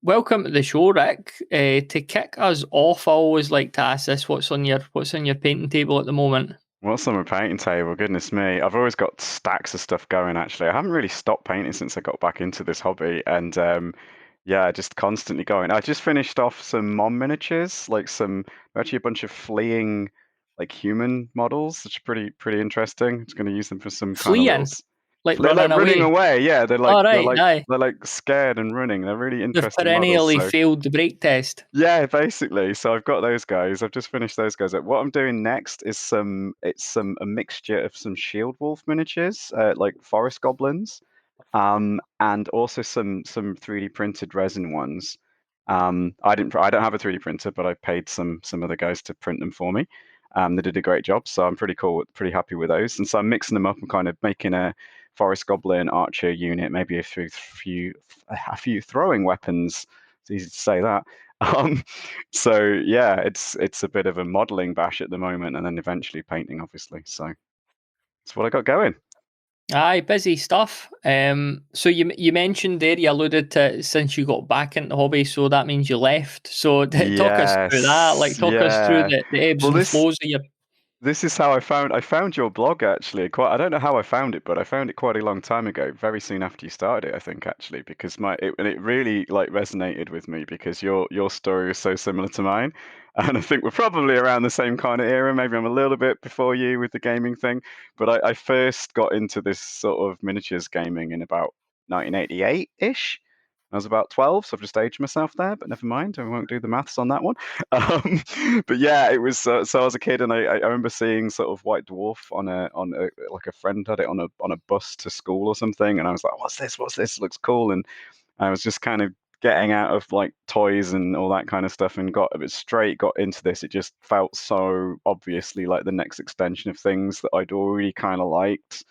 welcome to the show, Rick. To kick us off, I always like to ask this: what's on your painting table at the moment? What's on my painting table? Goodness me. I've always got stacks of stuff going, actually. I haven't really stopped painting since I got back into this hobby. And yeah, just constantly going. I just finished off some Mon miniatures, actually a bunch of fleeing, like human models, which are pretty interesting. I'm just going to use them for some kind of little. Fleeing, like They're running like running away. away. Yeah, All right, aye. they're like scared and running. They're really They've interesting models. perennially So failed the brake test. yeah, basically. So I've got those guys. I've just finished those guys up. What I'm doing next is a mixture of some Shield Wolf miniatures, like forest goblins, and also some 3D printed resin ones. I don't have a 3D printer, but I paid some other guys to print them for me. They did a great job, so I'm pretty happy with those. And so I'm mixing them up and kind of making a forest goblin archer unit, maybe a few throwing weapons. It's easy to say that. Um, so yeah, it's a bit of a modeling bash at the moment, and then eventually painting, obviously. So that's what I got going. Aye, busy stuff. So you mentioned there, you alluded to since you got back into the hobby, so that means you left. So talk us through that. Like, Yes, talk us through yeah. the ebbs Well, and flows of your. this is how I found your blog actually. I don't know how I found it, but I found it quite a long time ago, very soon after you started it, I think actually, because it really like resonated with me because your story is so similar to mine. And I think we're probably around the same kind of era. Maybe I'm a little bit before you with the gaming thing, but I first got into this sort of miniatures gaming in about 1988-ish. I was about 12, so I've just aged myself there, but never mind. I won't do the maths on that one. Um, but yeah, it was. So I was a kid, and I remember seeing sort of White Dwarf on a like a friend had it on a bus to school or something, and I was like, "What's this? What's this? It looks cool!" And I was just kind of getting out of like toys and all that kind of stuff, and got into this. It just felt so obviously like the next extension of things that I'd already kind of liked.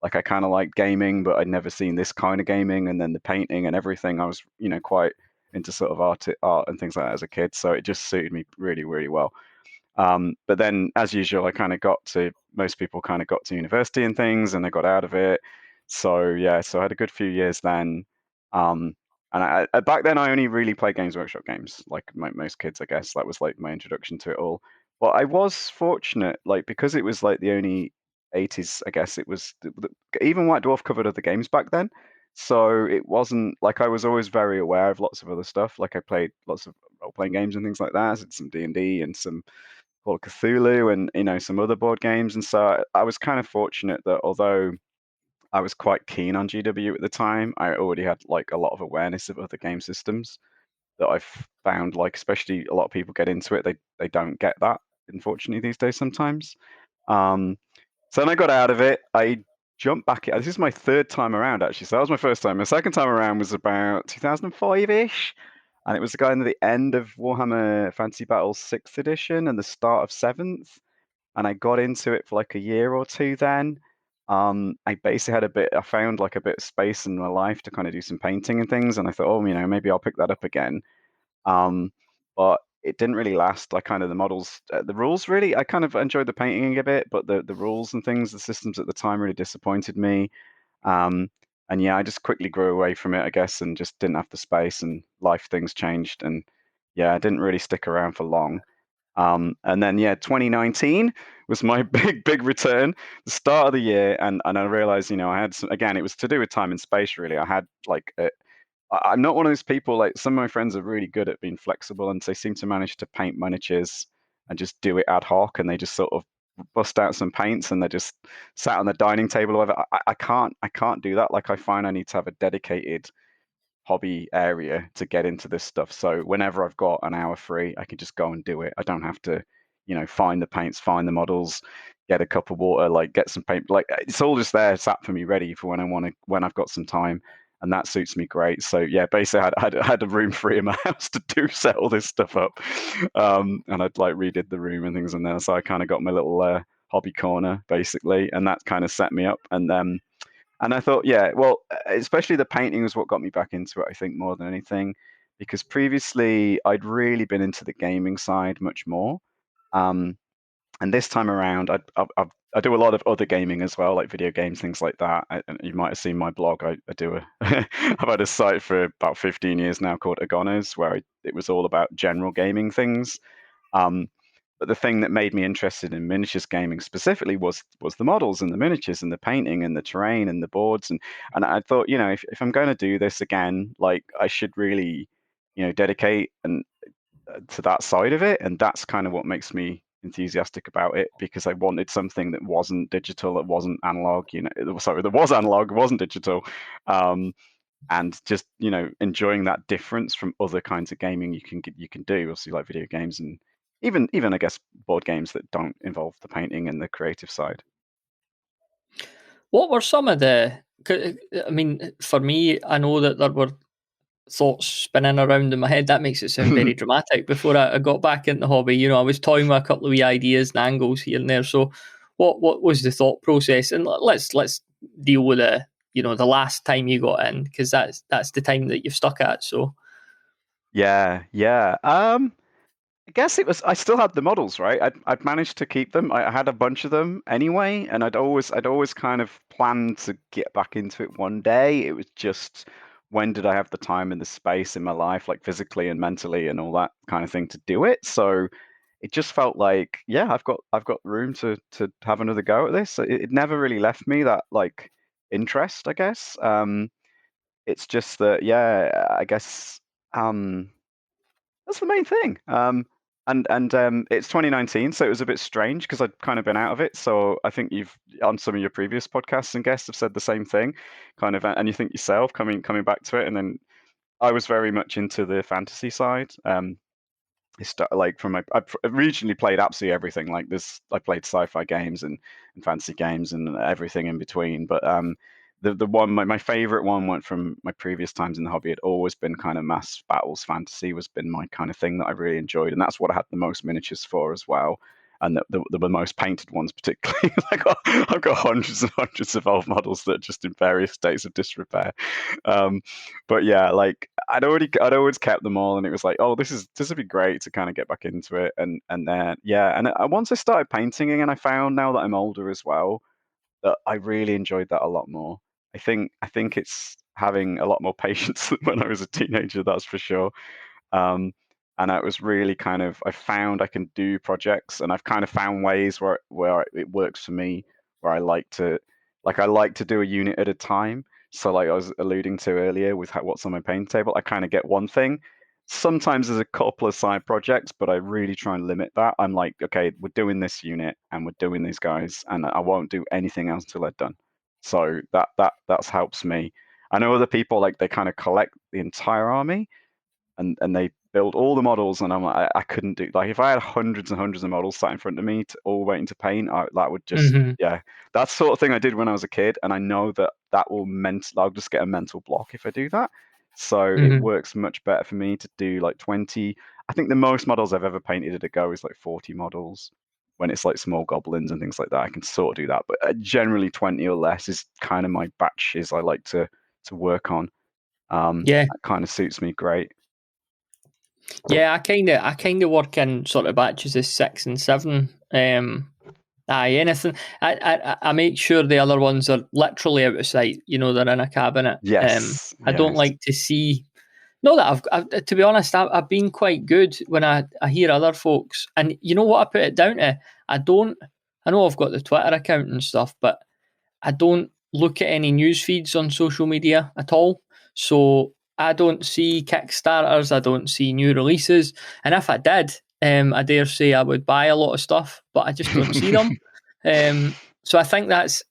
Like I kind of liked gaming, but I'd never seen this kind of gaming, and then the painting and everything. I was, quite into sort of art and things like that as a kid, so it just suited me really well. But then, as usual, most people kind of got to university and things, and I got out of it. So yeah, so I had a good few years then. Um, and back then, I only really played Games Workshop games, like most kids, I guess. That was like my introduction to it all. But I was fortunate, like because it was like the only 80s, I guess it was even White Dwarf covered other games back then. So it wasn't like I was always very aware of lots of other stuff. Like I played lots of role-playing games and things like that. I did some D&D and some Call of Cthulhu and some other board games. And so I was kind of fortunate that although I was quite keen on GW at the time, I already had like a lot of awareness of other game systems that I've found, like especially a lot of people get into it, they don't get that, unfortunately, these days sometimes. Um, so then I got out of it. I jumped back. This is my third time around, actually. So that was my first time. My second time around was about 2005-ish. And it was kind of the end of Warhammer Fantasy Battles 6th edition and the start of 7th. And I got into it for like a year or two then. I basically I found like a bit of space in my life to kind of do some painting and things. And I thought, oh, maybe I'll pick that up again. But it didn't really last. I kind of the rules really. I kind of enjoyed the painting a bit, but the rules and things, the systems at the time really disappointed me. Um, and yeah, I just quickly grew away from it, I guess, and just didn't have the space, and life things changed, and yeah, I didn't really stick around for long. And then yeah, 2019 was my big return, the start of the year, and I realized, I had some, again, it was to do with time and space really. I had like I'm not one of those people, like some of my friends are really good at being flexible and they seem to manage to paint miniatures and just do it ad hoc, and they just sort of bust out some paints and they're just sat on the dining table or whatever. I can't do that. Like I find I need to have a dedicated hobby area to get into this stuff. So whenever I've got an hour free, I can just go and do it. I don't have to, find the paints, find the models, get a cup of water, like get some paint. Like it's all just there, sat for me, ready for when I've got some time, and that suits me great. So yeah, basically, I had a room free in my house to set all this stuff up, and I'd like redid the room and things in there. So I kind of got my little hobby corner basically, and that kind of set me up. And I thought, yeah, well, especially the painting was what got me back into it, I think, more than anything, because previously I'd really been into the gaming side much more. Um, and this time around, I've I do a lot of other gaming as well, like video games, things like that. And you might have seen my blog. I do I've had a site for about 15 years now called Agonas, where it was all about general gaming things. But the thing that made me interested in miniatures gaming specifically was the models and the miniatures and the painting and the terrain and the boards. And I thought, if I'm going to do this again, like I should really, dedicate and to that side of it. And that's kind of what makes me enthusiastic about it, because I wanted something that wasn't digital, it wasn't analog, sorry, that was analog, it wasn't digital. And just, enjoying that difference from other kinds of gaming you can do, obviously, like video games and even I guess board games that don't involve the painting and the creative side. What were some of I mean, for me, I know that there were thoughts spinning around in my head. That makes it sound very dramatic. Before I got back into the hobby, I was toying with a couple of wee ideas and angles here and there. So what was the thought process? And let's deal with the last time you got in, because that's the time that you've stuck at. So yeah. I guess I still had the models, right? I'd managed to keep them. I had a bunch of them anyway, and I'd always kind of planned to get back into it one day. It was just, when did I have the time and the space in my life, like physically and mentally and all that kind of thing, to do it? So it just felt like, yeah, I've got room to have another go at this. It never really left me that like interest, I guess. It's just that, yeah, I guess that's the main thing. And it's 2019, so it was a bit strange because I'd kind of been out of it. So I think you've, on some of your previous podcasts and guests, have said the same thing, kind of, and you think yourself coming back to it. And then I was very much into the fantasy side. Like I've originally played absolutely everything. Like this, I played sci-fi games and fantasy games and everything in between. But the one, my favorite one, went from my previous times in the hobby. Had always been kind of mass battles fantasy, was been my kind of thing that I really enjoyed, and that's what I had the most miniatures for as well. And the most painted ones, particularly. I've got hundreds and hundreds of old models that are just in various states of disrepair. But yeah, like I'd always kept them all, and it was like, oh, this would be great to kind of get back into it. And then yeah, and once I started painting, and I found, now that I'm older as well, that I really enjoyed that a lot more. I think it's having a lot more patience than when I was a teenager, that's for sure. And it was really kind of, I found I can do projects, and I've kind of found ways where it works for me, where I like to do a unit at a time. So like I was alluding to earlier with what's on my paint table, I kind of get one thing. Sometimes there's a couple of side projects, but I really try and limit that. I'm like, okay, we're doing this unit and we're doing these guys, and I won't do anything else until they're done. So that's helps me. I know other people, like, they kind of collect the entire army, and they build all the models, and I'm like, I couldn't do, like, if I had hundreds and hundreds of models sat in front of me all waiting to paint, that would just, yeah, that's the sort of thing I did when I was a kid, and I know that will I'll just get a mental block if I do that. So it works much better for me to do like 20. I think the most models I've ever painted at a go is like 40 models. When it's like small goblins and things like that, I can sort of do that, but generally 20 or less is kind of my batches I like to work on. yeah. That kind of suits me great. Yeah, I kind of work in sort of batches of 6 and 7. Anything. I make sure the other ones are literally out of sight. They're in a cabinet. Yes. I don't like to see. No, that I've to be honest, I've been quite good when I hear other folks, and you know what I put it down to. I know I've got the Twitter account and stuff, but I don't look at any news feeds on social media at all. So I don't see Kickstarters, I don't see new releases. And if I did, I dare say I would buy a lot of stuff, but I just don't see them. So I think that's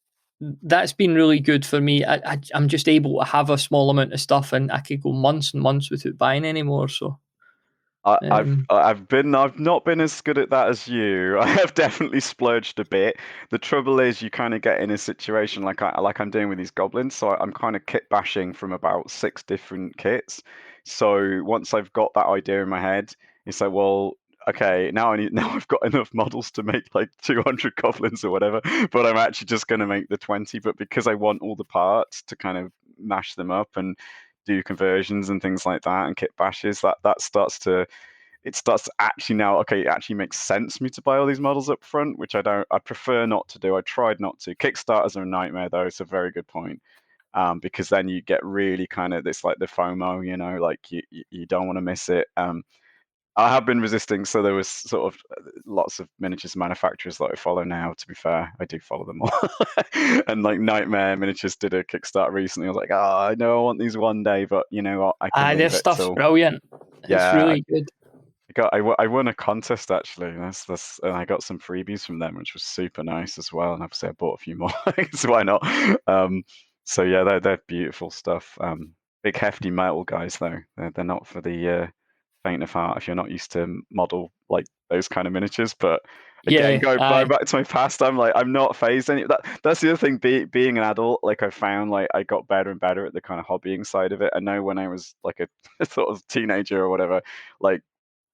been really good for me. I'm just able to have a small amount of stuff, and I could go months and months without buying anymore. So I've not been as good at that as you. I have definitely splurged a bit. The trouble is, you kind of get in a situation like I'm doing with these goblins. So I'm kind of kit bashing from about 6 different kits. So once I've got that idea in my head, it's like, well, okay, now I've got enough models to make like 200 goblins or whatever. But I'm actually just going to make the 20. But because I want all the parts to kind of mash them up and do conversions and things like that and kit bashes, that starts to it starts to actually now, okay, it actually makes sense for me to buy all these models up front, which I prefer not to do. I tried not to. Kickstarters are a nightmare, though. It's a very good point. Because then you get really kind of this, like the FOMO, like you don't want to miss it. I have been resisting, so there was sort of lots of miniatures manufacturers that I follow now. To be fair, I do follow them all. And like Nightmare Miniatures did a Kickstarter recently. I was like, oh, I know I want these one day, but you know what? I can Their leave it stuff's till. brilliant. It's Yeah, really good. I won a contest actually. And I got some freebies from them, which was super nice as well. And obviously, I bought a few more. So why not? So yeah, they're beautiful stuff. Big hefty metal guys though. They're not for the faint of heart if you're not used to model like those kind of miniatures. But again, Yeah, going back to my past, I'm not phased any. That's the other thing. Being an adult, like I found, like I got better and better at the kind of hobbying side of it. I know when I was like a sort of teenager or whatever, like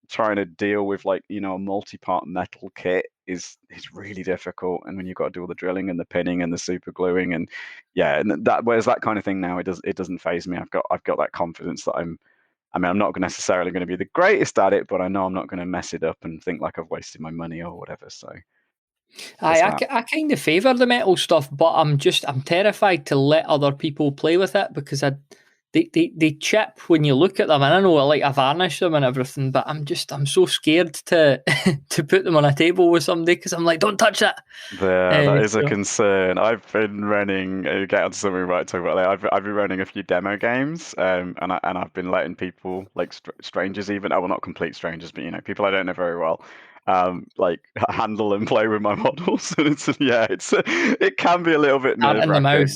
trying to deal with like a multi-part metal kit is really difficult, and when you've got to do all the drilling and the pinning and the super gluing and and that, whereas that kind of thing now, it doesn't phase me. I've got that confidence that I'm not necessarily going to be the greatest at it, but I know I'm not going to mess it up and think like I've wasted my money or whatever. So I kind of favour the metal stuff, but I'm terrified to let other people play with it because they chip when you look at them, and I know I varnish them and everything, but I'm so scared to to put them on a table with somebody because I'm like, don't touch that. Yeah, that is a concern. I've been running. Get onto something we might talk about later. I've been running a few demo games, and I've been letting people like strangers, even well, not complete strangers, but people I don't know very well, like handle and play with my models, and it can be a little bit nerve-wracking.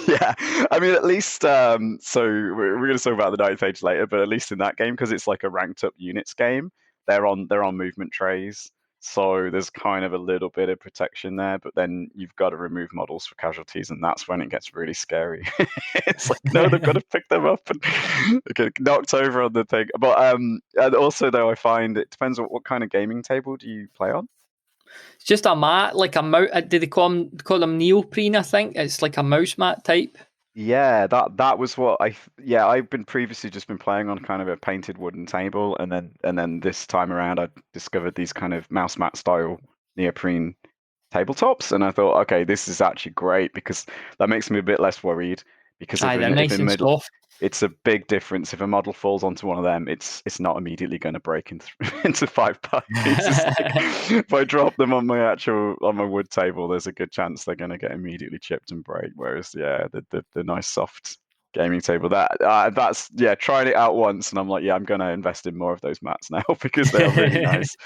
Yeah, I mean, at least so we're going to talk about the ninth age later, but at least in that game, because it's like a ranked up units game, they're on movement trays, so there's kind of a little bit of protection there. But then you've got to remove models for casualties, and that's when it gets really scary. It's like, no, they've got to pick them up and get knocked over on the thing. But and also though, I find it depends on what kind of gaming table do you play on. It's just a mat, like a mouse. Do they call them neoprene? I think it's like a mouse mat type. Yeah, that was what I've been previously just been playing on kind of a painted wooden table, and then this time around I discovered these kind of mouse mat style neoprene tabletops, and I thought, okay, this is actually great because that makes me a bit less worried because they're nice and soft. It's a big difference. If a model falls onto one of them, it's not immediately going to break into 5 pieces. If I drop them on my wood table, there's a good chance they're going to get immediately chipped and break. Whereas, the nice soft gaming table, that's trying it out once, and I'm like, I'm going to invest in more of those mats now because they are really nice.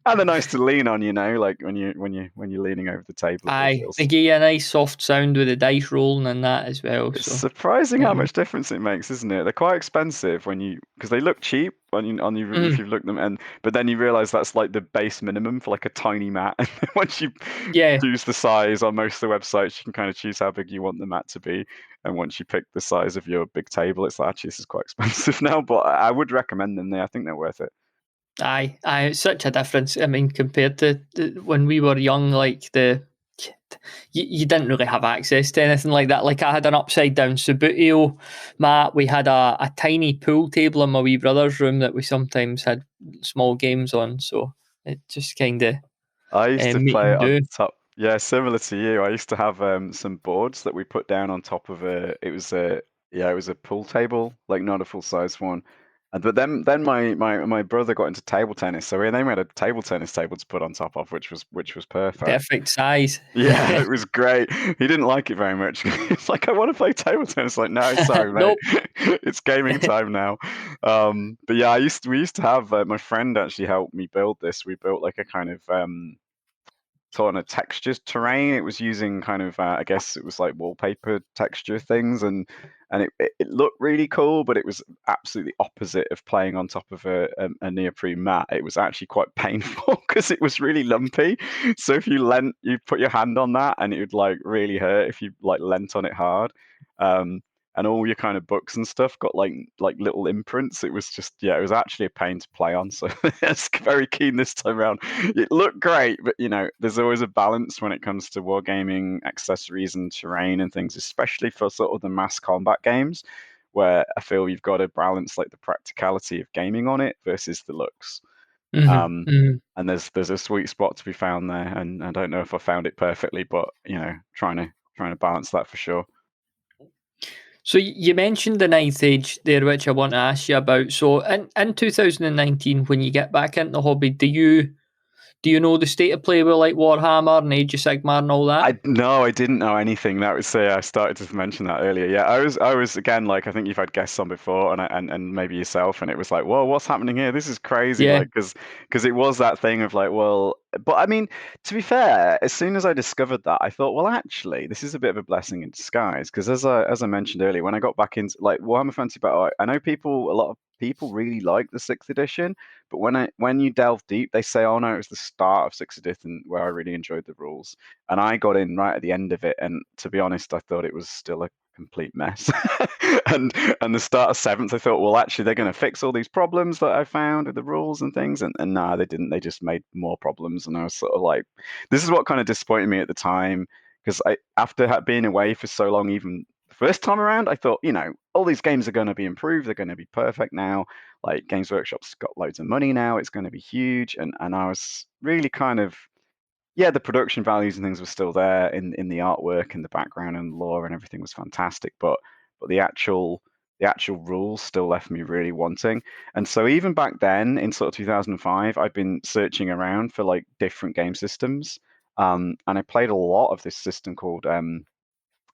And they're nice to lean on, like when you're leaning over the table. They give you a nice soft sound with the dice rolling and that as well. It's surprising how much difference it makes, isn't it? They're quite expensive because they look cheap if you've looked at them, but then you realise that's like the base minimum for like a tiny mat. And once you choose the size on most of the websites, you can kind of choose how big you want the mat to be. And once you pick the size of your big table, it's like, actually, this is quite expensive now. But I would recommend them. I think they're worth it. Aye, it's such a difference. I mean, compared to when we were young, like you didn't really have access to anything like that. Like I had an upside down Subutio mat. We had a tiny pool table in my wee brother's room that we sometimes had small games on. So it just kind of I used to play it on top. Yeah, similar to you. I used to have some boards that we put down on top of it was a pool table, like not a full size one. But then my brother got into table tennis, so we had a table tennis table to put on top of, which was perfect. Perfect size. Yeah, it was great. He didn't like it very much. It's like, I want to play table tennis. Like, no, sorry, mate. It's gaming time now. But yeah, we used to have my friend actually helped me build this. We built like a kind of on a textured terrain. It was using kind of I guess it was like wallpaper texture things, and it looked really cool, but it was absolutely opposite of playing on top of a neoprene mat. It was actually quite painful because it was really lumpy. So if you put your hand on that, and it would like really hurt if you like leant on it hard. And all your kind of books and stuff got like little imprints. It was just it was actually a pain to play on. So it's very keen this time around. It looked great, but there's always a balance when it comes to wargaming accessories and terrain and things, especially for sort of the mass combat games, where I feel you've got to balance like the practicality of gaming on it versus the looks. Mm-hmm. Um, Mm-hmm. and there's a sweet spot to be found there, and I don't know if I found it perfectly, but trying to balance that for sure. So you mentioned the Ninth Age there, which I want to ask you about. So in 2019, when you get back into the hobby, do you know the state of play with like Warhammer and Age of Sigmar and all that? I didn't know anything. That was I started to mention that earlier. Yeah, I was again like I think you've had guests on before, and maybe yourself, and it was like, whoa, what's happening here? This is crazy. Yeah. Like because it was that thing of like, well, but I mean, to be fair, as soon as I discovered that, I thought, well, actually, this is a bit of a blessing in disguise. Because as I mentioned earlier, when I got back into like Warhammer Fantasy Battle, I know a lot of people really like the sixth edition. But when you delve deep, they say, "Oh no, it was the start of sixth edition where I really enjoyed the rules." And I got in right at the end of it, and to be honest, I thought it was still a complete mess. and the start of seventh, I thought, well, actually, they're going to fix all these problems that I found with the rules and things, and nah, they didn't. They just made more problems, and I was sort of like, this is what kind of disappointed me at the time because after being away for so long, even the first time around, I thought, all these games are going to be improved, they're going to be perfect now. Like Games Workshop's got loads of money now, it's going to be huge, and I was really kind of yeah, the production values and things were still there in the artwork and the background and the lore and everything was fantastic, but the actual rules still left me really wanting. And so even back then in sort of 2005, I'd been searching around for like different game systems. And I played a lot of this system called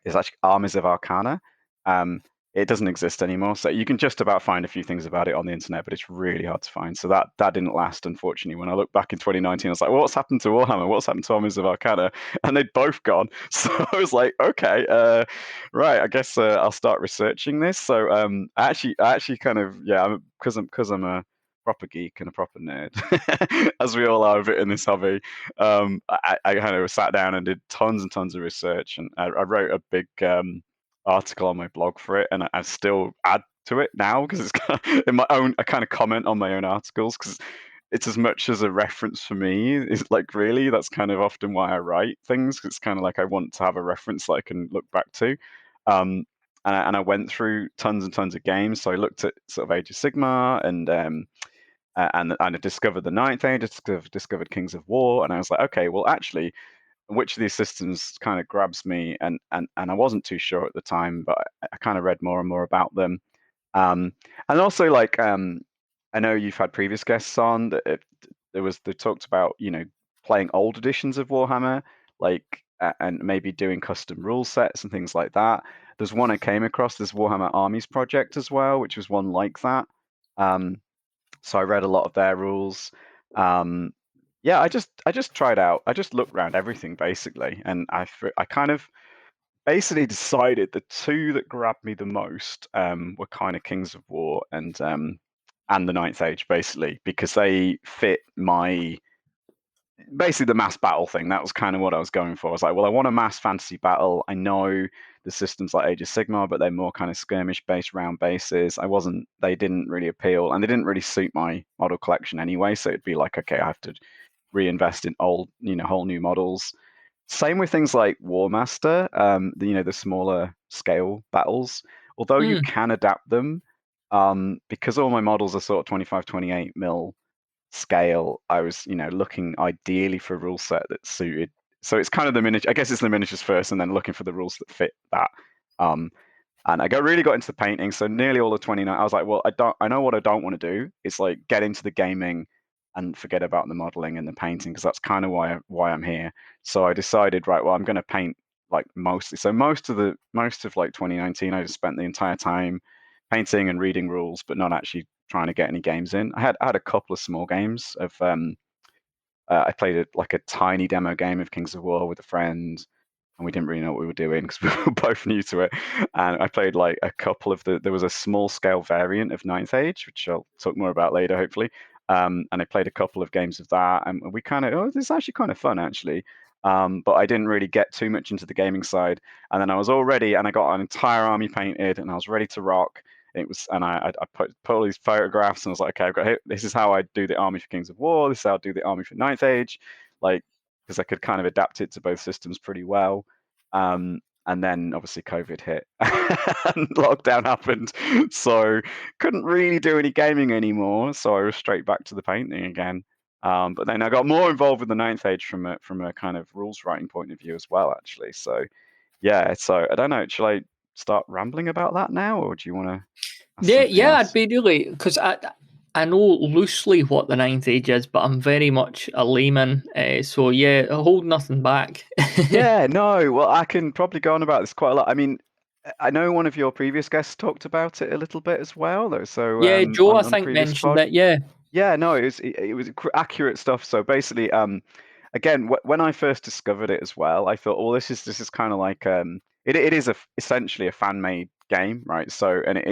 it's actually Armies of Arcana. Um, it doesn't exist anymore, so you can just about find a few things about it on the internet, but it's really hard to find. So that didn't last, unfortunately. When I look back in 2019, I was like, well, what's happened to Warhammer? What's happened to Armies of Arcana? And they'd both gone. So I was like, okay, right, I guess I'll start researching this. So I actually kind of yeah, because I'm a proper geek and a proper nerd, as we all are a bit in this hobby. I kind of sat down and did tons and tons of research, and I wrote a big article on my blog for it, and I still add to it now because it's kind of in my own. I kind of comment on my own articles because it's as much as a reference for me. It's like really that's kind of often why I write things. 'Cause it's kind of like I want to have a reference that I can look back to. Um, and I went through tons and tons of games. So I looked at sort of Age of Sigmar and I discovered the Ninth Age, discovered Kings of War, and I was like, okay, well, actually, which of these systems kind of grabs me? And I wasn't too sure at the time, but I kind of read more and more about them. And also, like, I know you've had previous guests on that they talked about playing old editions of Warhammer, like and maybe doing custom rule sets and things like that. There's one I came across, this Warhammer Armies project as well, which was one like that. Um, so I read a lot of their rules. Um, yeah, I just tried out. I just looked around everything basically, and I kind of basically decided the two that grabbed me the most were kind of Kings of War and the Ninth Age basically because they fit my basically the mass battle thing. That was kind of what I was going for. I was like, well, I want a mass fantasy battle. I know the systems like Age of Sigmar, but they're more kind of skirmish based round bases. They didn't really appeal and they didn't really suit my model collection anyway. So it'd be like, okay, I have to reinvest in old, whole new models. Same with things like War Master, the smaller scale battles. Although you Mm. can adapt them, because all my models are sort of 25, 28 mil scale, I was, looking ideally for a rule set that suited. So it's kind of the miniature. I guess it's the miniatures first, and then looking for the rules that fit that. Um, and really got into the painting. So nearly all of 29, I was like, well, I know what I don't want to do. It's like get into the gaming and forget about the modeling and the painting because that's kind of why I'm here. So I decided, right, well, I'm going to paint like mostly. So most of like 2019, I just spent the entire time painting and reading rules, but not actually trying to get any games in. I had a couple of small games of I played like a tiny demo game of Kings of War with a friend, and we didn't really know what we were doing because we were both new to it. And I played like a couple of there was a small scale variant of Ninth Age, which I'll talk more about later, hopefully. And I played a couple of games of that, and we kind of, this is actually kind of fun, actually. But I didn't really get too much into the gaming side. And then I was all ready, and I got an entire army painted, and I was ready to rock. It was, and I put all these photographs, and I was like, okay, I've got this is how I do the army for Kings of War. This is how I do the army for Ninth Age, like because I could kind of adapt it to both systems pretty well. And then obviously COVID hit and lockdown happened. So couldn't really do any gaming anymore. So I was straight back to the painting again. But then I got more involved with the Ninth Age from a kind of rules writing point of view as well, actually. So yeah, so I don't know. Shall I start rambling about that now, or do you want to ask Yeah, something yeah, I'd else? be really, because I know loosely what the Ninth Age is, but I'm very much a layman. So yeah, hold nothing back. Yeah, no, well, I can probably go on about this quite a lot. I mean, I know one of your previous guests talked about it a little bit as well, though. So Yeah, Joe, I on the think previous mentioned pod, it. Yeah. yeah, no, it was accurate stuff. So basically, again, when I first discovered it as well, I thought, oh, this is kind of like it is essentially a fan made game, right? So and it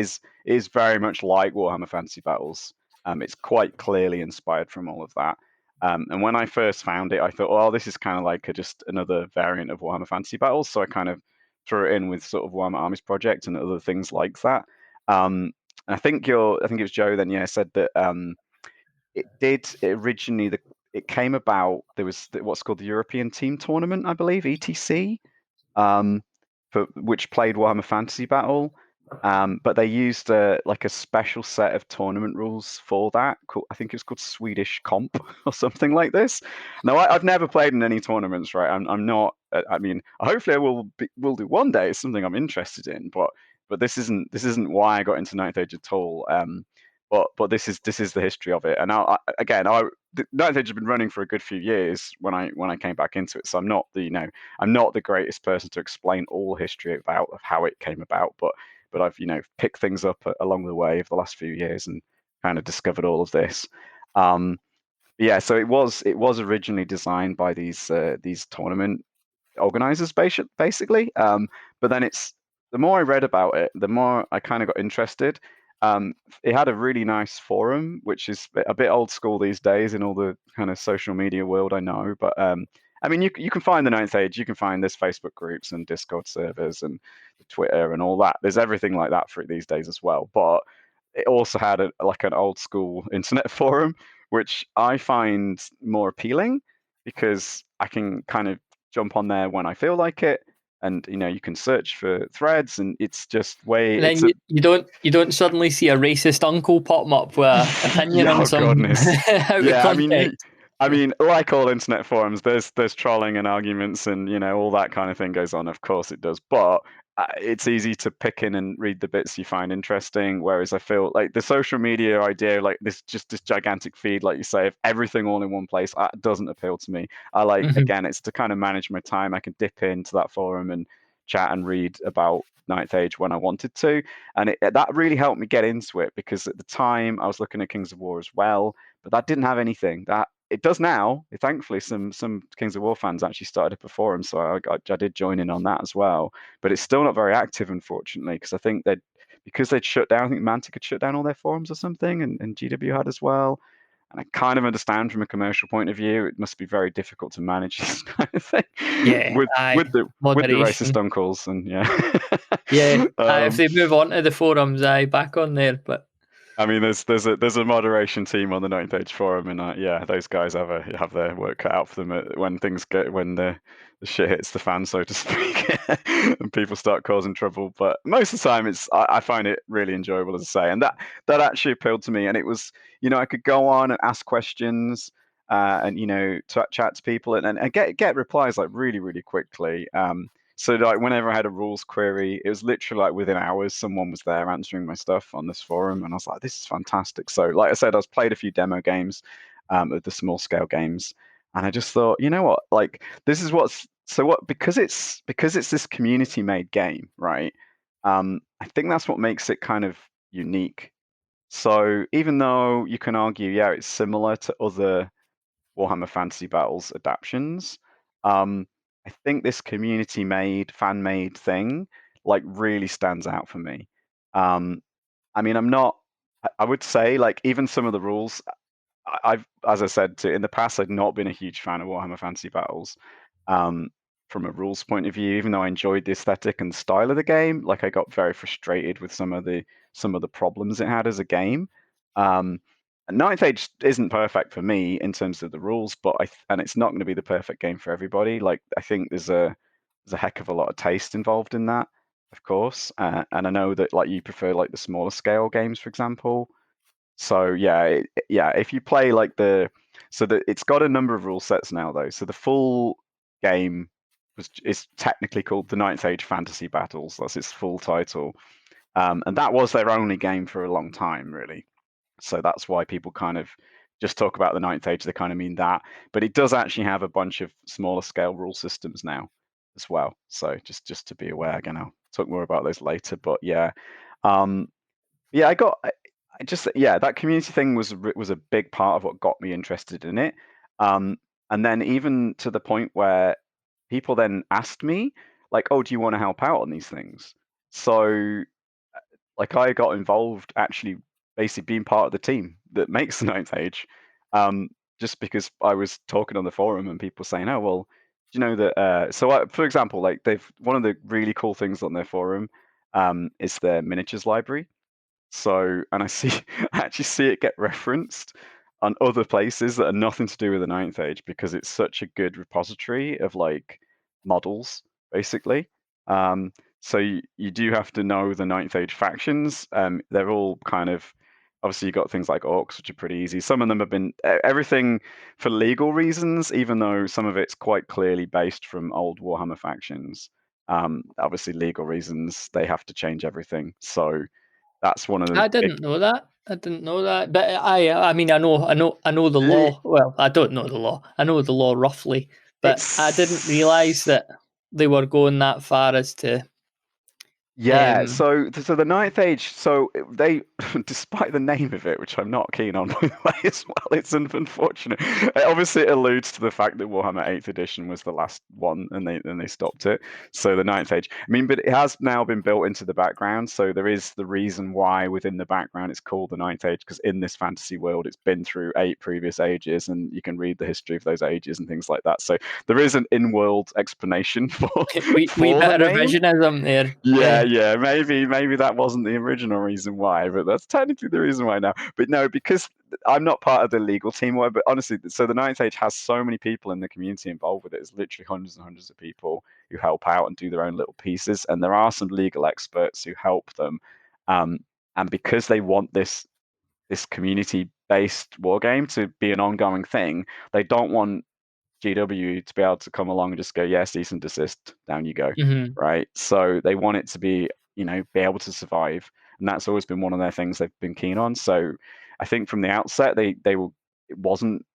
is very much like Warhammer Fantasy Battles. It's quite clearly inspired from all of that. And when I first found it, I thought, well, this is kind of like just another variant of Warhammer Fantasy Battles. So I kind of threw it in with sort of Warhammer Armies Project and other things like that. And I think it was Joe then, yeah, said that it came about. There was what's called the European Team Tournament, I believe, ETC, um, which played Warhammer Fantasy Battle. But they used like a special set of tournament rules for that. I think it was called Swedish Comp or something like this. Now, I've never played in any tournaments, right? I'm not. I mean, hopefully, will do one day. It's something I'm interested in, but this isn't why I got into Ninth Age at all. But this is the history of it. And again, the Ninth Age has been running for a good few years when I came back into it. So I'm not the greatest person to explain all history of how it came about, but I've picked things up along the way over the last few years and kind of discovered all of this. Yeah, so it was originally designed by these tournament organizers basically. But then the more I read about it, the more I kind of got interested. It had a really nice forum, which is a bit old school these days in all the kind of social media world, I know. But I mean, you can find the Ninth Age. You can find there's Facebook groups and Discord servers and Twitter and all that. There's everything like that for it these days as well. But it also had like an old school internet forum, which I find more appealing because I can kind of jump on there when I feel like it, and you can search for threads, and it's just way And it's then a you don't suddenly see a racist uncle pop up with an opinion yeah, on oh some goodness. out of Yeah, I mean, context. like all internet forums, there's trolling and arguments, and all that kind of thing goes on. Of course, it does, but it's easy to pick in and read the bits you find interesting. Whereas I feel like the social media idea, like this gigantic feed, like you say, of everything all in one place, doesn't appeal to me. I like Mhm. again, it's to kind of manage my time. I can dip into that forum and chat and read about Ninth Age when I wanted to, and that really helped me get into it because at the time I was looking at Kings of War as well, but that didn't have anything that it does now. Thankfully, some Kings of War fans actually started up a forum, so I did join in on that as well. But it's still not very active, unfortunately, because I think they'd shut down. I think Mantic had shut down all their forums or something, and GW had as well. And I kind of understand from a commercial point of view, it must be very difficult to manage this kind of thing Yeah, with aye, with the racist moderation. uncles and yeah. Yeah, if um, they move on to the forums, aye, back on there. But I mean, there's a moderation team on the Ninth Age forum, and yeah, those guys have their work cut out for them when the shit hits the fan, so to speak, and people start causing trouble. But most of the time, I find it really enjoyable, as I say, and that actually appealed to me. And it was, I could go on and ask questions, and chat to people, and get replies like really really quickly. So like whenever I had a rules query, it was literally like within hours someone was there answering my stuff on this forum, and I was like, this is fantastic. So like I said, I was played a few demo games of the small scale games, and I just thought, you know what, like this is because it's this community made game, right? I think that's what makes it kind of unique. So even though you can argue, yeah, it's similar to other Warhammer Fantasy Battles adaptions. I think this community made, fan made thing like really stands out for me. Um, I mean, I would say like even some of the rules, as I said in the past, I'd not been a huge fan of Warhammer Fantasy Battles. Um, from a rules point of view, even though I enjoyed the aesthetic and style of the game, like I got very frustrated with some of the problems it had as a game. Um, and Ninth Age isn't perfect for me in terms of the rules, and it's not going to be the perfect game for everybody. Like I think there's there's a heck of a lot of taste involved in that, of course. And I know that like you prefer like the smaller scale games, for example. So yeah, yeah, if you play like it's got a number of rule sets now though. So the full game is technically called the Ninth Age Fantasy Battles. That's its full title. And that was their only game for a long time, really. So that's why people kind of just talk about the Ninth Age. They kind of mean that, but it does actually have a bunch of smaller scale rule systems now as well. So just to be aware. Again, I'll talk more about those later. But yeah, um, yeah, I just yeah, that community thing was a big part of what got me interested in it. Um, and then even to the point where people then asked me like, "Oh, do you want to help out on these things?" So like I got involved actually basically being part of the team that makes the Ninth Age, just because I was talking on the forum and people saying, "Oh, well, do you know that?" For example, like they've one of the really cool things on their forum is their miniatures library. So, and I see, I actually see it get referenced on other places that are nothing to do with the Ninth Age because it's such a good repository of like models, basically. Um, so you do have to know the Ninth Age factions. They're all kind of obviously you got things like orcs, which are pretty easy. Some of them have been everything for legal reasons, even though some of it's quite clearly based from old Warhammer factions. Obviously, legal reasons they have to change everything. So that's one of the I big. didn't know that. I didn't know that. But I mean, I know the law. Well, I don't know the law. I know the law roughly, but I didn't realize It's that they were going that far as to. Yeah, Um, so the Ninth Age, they, despite the name of it, which I'm not keen on by the way as well, it's unfortunate. Obviously, it alludes to the fact that Warhammer 8th edition was the last one, and they stopped it. So the Ninth Age, I mean, but it has now been built into the background. So there is the reason why within the background it's called the Ninth Age, because in this fantasy world, it's been through 8 previous ages, and you can read the history of those ages and things like that. So there is an in-world explanation for we for the bit of name. revisionism there. Yeah, maybe that wasn't the original reason why, but that's technically the reason why now. But no, because I'm not part of the legal team, but honestly, so the Ninth Age has so many people in the community involved with it. It's literally hundreds and hundreds of people who help out and do their own little pieces, and there are some legal experts who help them. Um, and because they want this community-based war game to be an ongoing thing, they don't want GW to be able to come along and just go, yes, cease and desist, down you go, Mm-hmm. right? So they want it to be, be able to survive, and that's always been one of their things they've been keen on. So I think from the outset they were it wasn't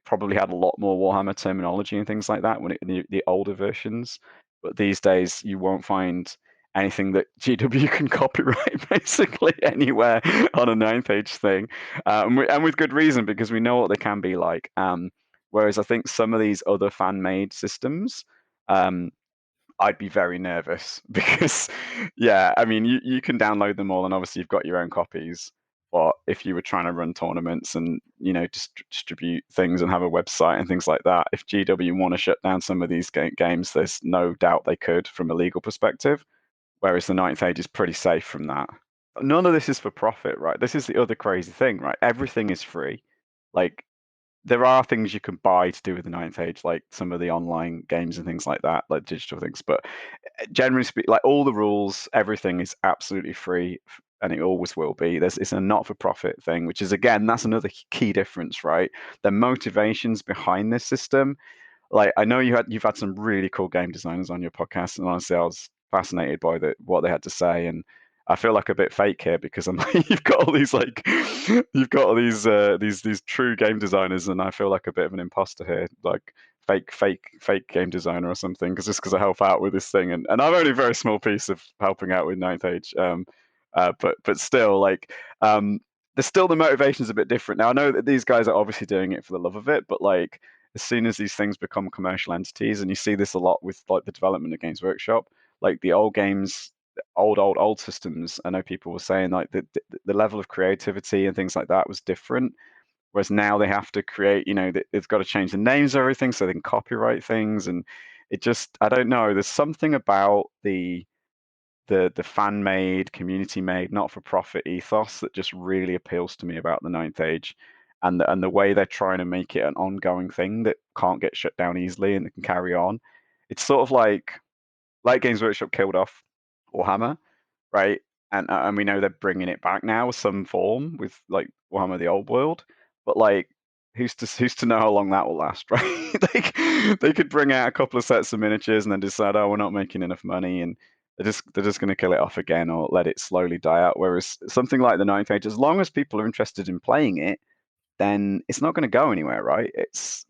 probably had a lot more Warhammer terminology and things like that when in the older versions, but these days you won't find anything that GW can copyright basically anywhere on a Ninth Age thing, and with good reason because we know what they can be like. Whereas I think some of these other fan-made systems, um, I'd be very nervous because, yeah, I mean, you can download them all, and obviously you've got your own copies. But if you were trying to run tournaments and distribute things and have a website and things like that, if GW want to shut down some of these games, there's no doubt they could from a legal perspective. Whereas the Ninth Age is pretty safe from that. None of this is for profit, right? This is the other crazy thing, right? Everything is free. Like there are things you can buy to do with the Ninth Age, like some of the online games and things like that, like digital things. But generally speaking, like all the rules, everything is absolutely free, and it always will be. It's a not-for-profit thing, which is again, that's another key difference, right? The motivations behind this system. Like I know you've had some really cool game designers on your podcast, and honestly, I was fascinated by what they had to say, and I feel like a bit fake here because I'm like, you've got all these like you've got all these true game designers, and I feel like a bit of an imposter here, like fake game designer or something, because I help out with this thing, and I'm only a very small piece of helping out with Ninth Age, but still like there's still the motivation's a bit different. Now I know that these guys are obviously doing it for the love of it, but like as soon as these things become commercial entities, and you see this a lot with like the development of Games Workshop, like the old games, old systems. I know people were saying like the level of creativity and things like that was different. Whereas now they have to create, they've got to change the names of everything so they can copyright things, and it just, I don't know. There's something about the fan made, community made, not for profit ethos that just really appeals to me about the Ninth Age, and the way they're trying to make it an ongoing thing that can't get shut down easily and that can carry on. It's sort of like like Games Workshop killed off Warhammer, right? And we know they're bringing it back now with some form with like Warhammer the Old World, but like who's to know how long that will last, right? They could bring out a couple of sets of miniatures and then decide, oh, we're not making enough money, and they're just going to kill it off again or let it slowly die out. Whereas something like the Ninth Age, as long as people are interested in playing it, then it's not going to go anywhere, right?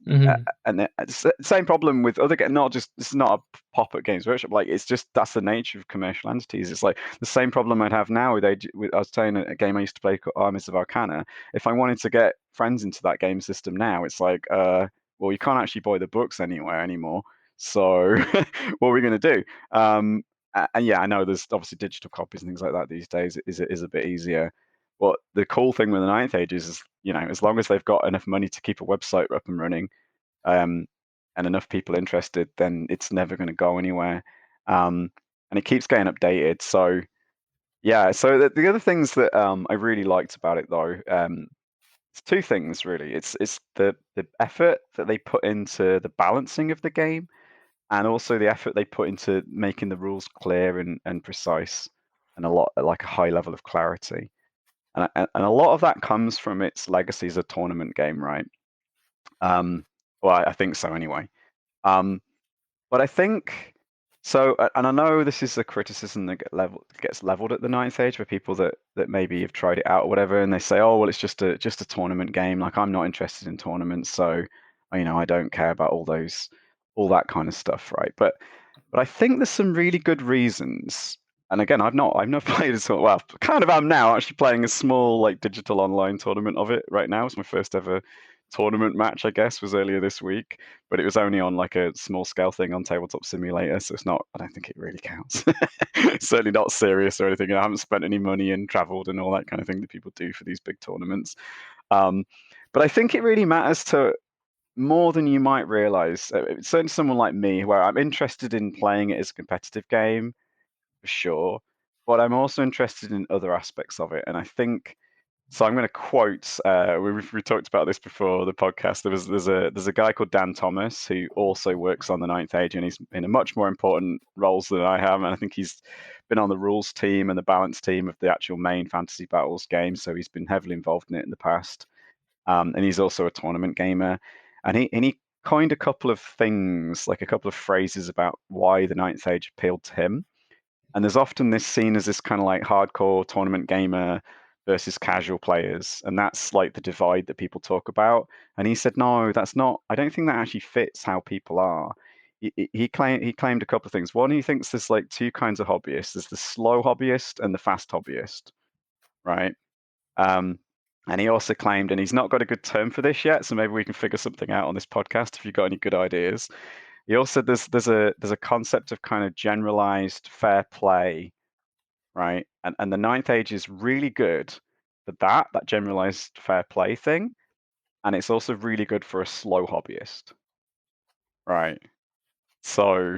Hmm. And it's the same problem with other games. Not just this is not a pop at Games Workshop. Like it's just that's the nature of commercial entities. It's like the same problem I'd have now with I was playing a game I used to play called Armies of Arcana. If I wanted to get friends into that game system now, it's like, well, you can't actually buy the books anywhere anymore. So what are we going to do? And yeah, I know there's obviously digital copies and things like that these days. Is a bit easier. But the cool thing with the Ninth Age is, as long as they've got enough money to keep a website up and running, um, and enough people interested, then it's never going to go anywhere. And it keeps getting updated. So yeah. So the other things that I really liked about it, though, it's two things really. It's the effort that they put into the balancing of the game, and also the effort they put into making the rules clear and precise, and a lot like a high level of clarity. And a lot of that comes from its legacy as a tournament game, right? Well, I think so anyway. Um, but I think so, and I know this is a criticism that gets leveled at the Ninth Age for people that maybe have tried it out or whatever, and they say, "Oh, well, it's just a tournament game. Like I'm not interested in tournaments, so I don't care about all that kind of stuff, right?" But I think there's some really good reasons. And again, I've not played it. Well, kind of am now actually playing a small like digital online tournament of it right now. It's my first ever tournament match, I guess, was earlier this week, but it was only on like a small scale thing on Tabletop Simulator, so it's not. I don't think it really counts. It's certainly not serious or anything. I haven't spent any money and travelled and all that kind of thing that people do for these big tournaments. Um, but I think it really matters to more than you might realize. Certainly, someone like me, where I'm interested in playing it as a competitive game, for sure, but I'm also interested in other aspects of it. And I think so. I'm going to quote. We talked about this before the podcast. There's a guy called Dan Thomas who also works on the Ninth Age, and he's in a much more important roles than I have. And I think he's been on the rules team and the balance team of the actual main Fantasy Battles game. So he's been heavily involved in it in the past. And he's also a tournament gamer, and he coined a couple of things, like a couple of phrases about why the Ninth Age appealed to him. And there's often this seen as this kind of like hardcore tournament gamer versus casual players, and that's like the divide that people talk about. And he said, no, that's not. I don't think that actually fits how people are. He claimed a couple of things. One, he thinks there's like two kinds of hobbyists. There's the slow hobbyist and the fast hobbyist, right? Um, and he also claimed, and he's not got a good term for this yet, so maybe we can figure something out on this podcast if you've got any good ideas. He also said there's a concept of kind of generalized fair play, right? And the Ninth Age is really good for that generalized fair play thing, and it's also really good for a slow hobbyist, right? So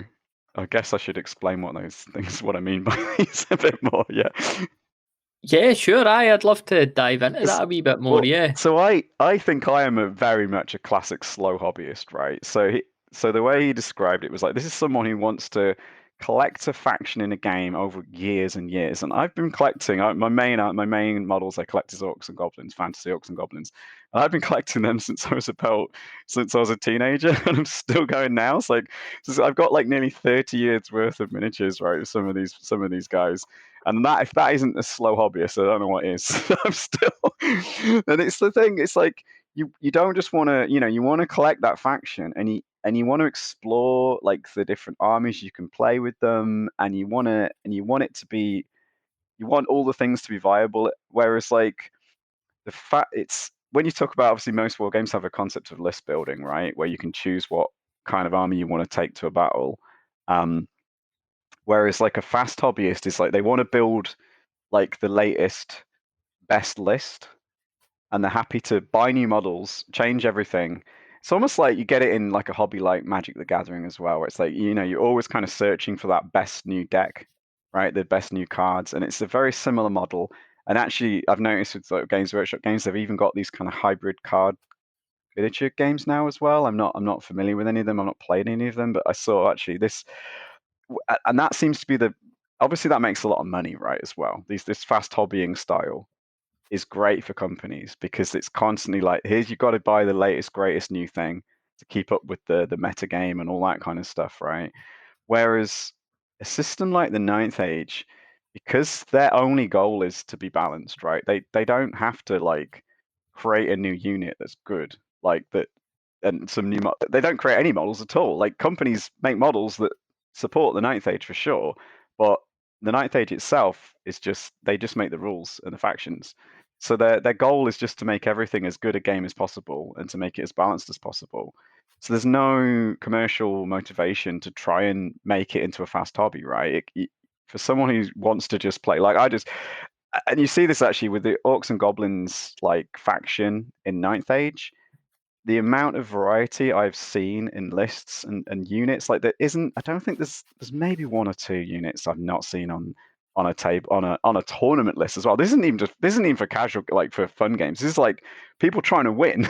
I guess I should explain what those things, what I mean by these a bit more, yeah. Yeah, sure. I'd love to dive into that a wee bit more. Well, Yeah. so I think I am very much a classic slow hobbyist, right? So the way he described it was like this is someone who wants to collect a faction in a game over years and years, and I've been collecting my main models I collect is orcs and goblins, fantasy orcs and goblins, and I've been collecting them since I was a teenager, and I'm still going now. It's like I've got like nearly 30 years worth of miniatures, right? With some of these guys. And that if that isn't a slow hobbyist, I don't know what is. I'm still, and it's the thing. It's like you don't just want to, you want to collect that faction, and you want to explore like the different armies you can play with them, and you want it to be, you want all the things to be viable. Whereas like the fact it's when you talk about obviously most war games have a concept of list building, right, where you can choose what kind of army you want to take to a battle. Um, Whereas like a fast hobbyist is like they want to build like the latest best list, and they're happy to buy new models, change everything. It's almost like you get it in like a hobby like Magic the Gathering as well, where it's like you're always kind of searching for that best new deck, right? The best new cards, and it's a very similar model. And actually, I've noticed with like Games Workshop games, they've even got these kind of hybrid card miniature games now as well. I'm not familiar with any of them. I've not played any of them, but I saw actually this and that seems to be obviously that makes a lot of money, right, as well. This fast hobbying style is great for companies because it's constantly like, here's, you've got to buy the latest, greatest new thing to keep up with the meta game and all that kind of stuff, right? Whereas a system like the Ninth Age, because their only goal is to be balanced, right? They don't have to like create a new unit that's good, like that, and some new. They don't create any models at all. Like companies make models that support the Ninth Age for sure, but the Ninth Age itself is just, they just make the rules and the factions. So their goal is just to make everything as good a game as possible and to make it as balanced as possible. So there's no commercial motivation to try and make it into a fast hobby, right? For someone who wants to just play, like and you see this actually with the Orcs and Goblins like faction in Ninth Age, the amount of variety I've seen in lists and units, like there isn't, I don't think there's maybe one or two units I've not seen on a table on a tournament list as well. This isn't even for casual, like for fun games. This is like people trying to win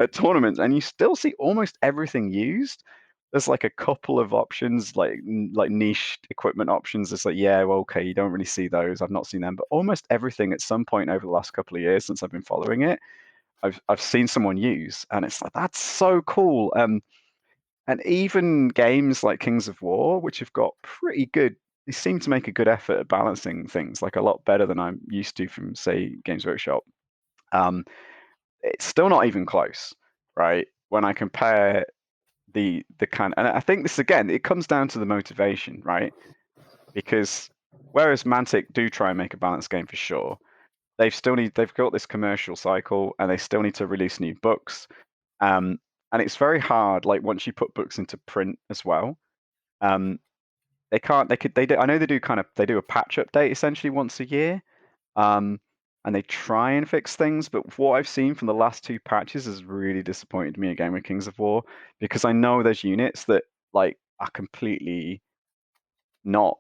at tournaments, and you still see almost everything used. There's like a couple of options, like niche equipment options. It's like, yeah, well, okay, you don't really see those. I've not seen them, but almost everything at some point over the last couple of years since I've been following it, I've seen someone use, and it's like, that's so cool. And even games like Kings of War, which have got pretty good, they seem to make a good effort at balancing things, like a lot better than I'm used to from, say, Games Workshop. It's still not even close, right? When I compare the kind, and I think this again, it comes down to the motivation, right? Because whereas Mantic do try and make a balanced game for sure, they've got this commercial cycle, and they still need to release new books. And it's very hard, like once you put books into print as well. They can't, they do, I know they do a patch update essentially once a year. And they try and fix things, but what I've seen from the last two patches has really disappointed me again with Kings of War, because I know there's units that like are completely not,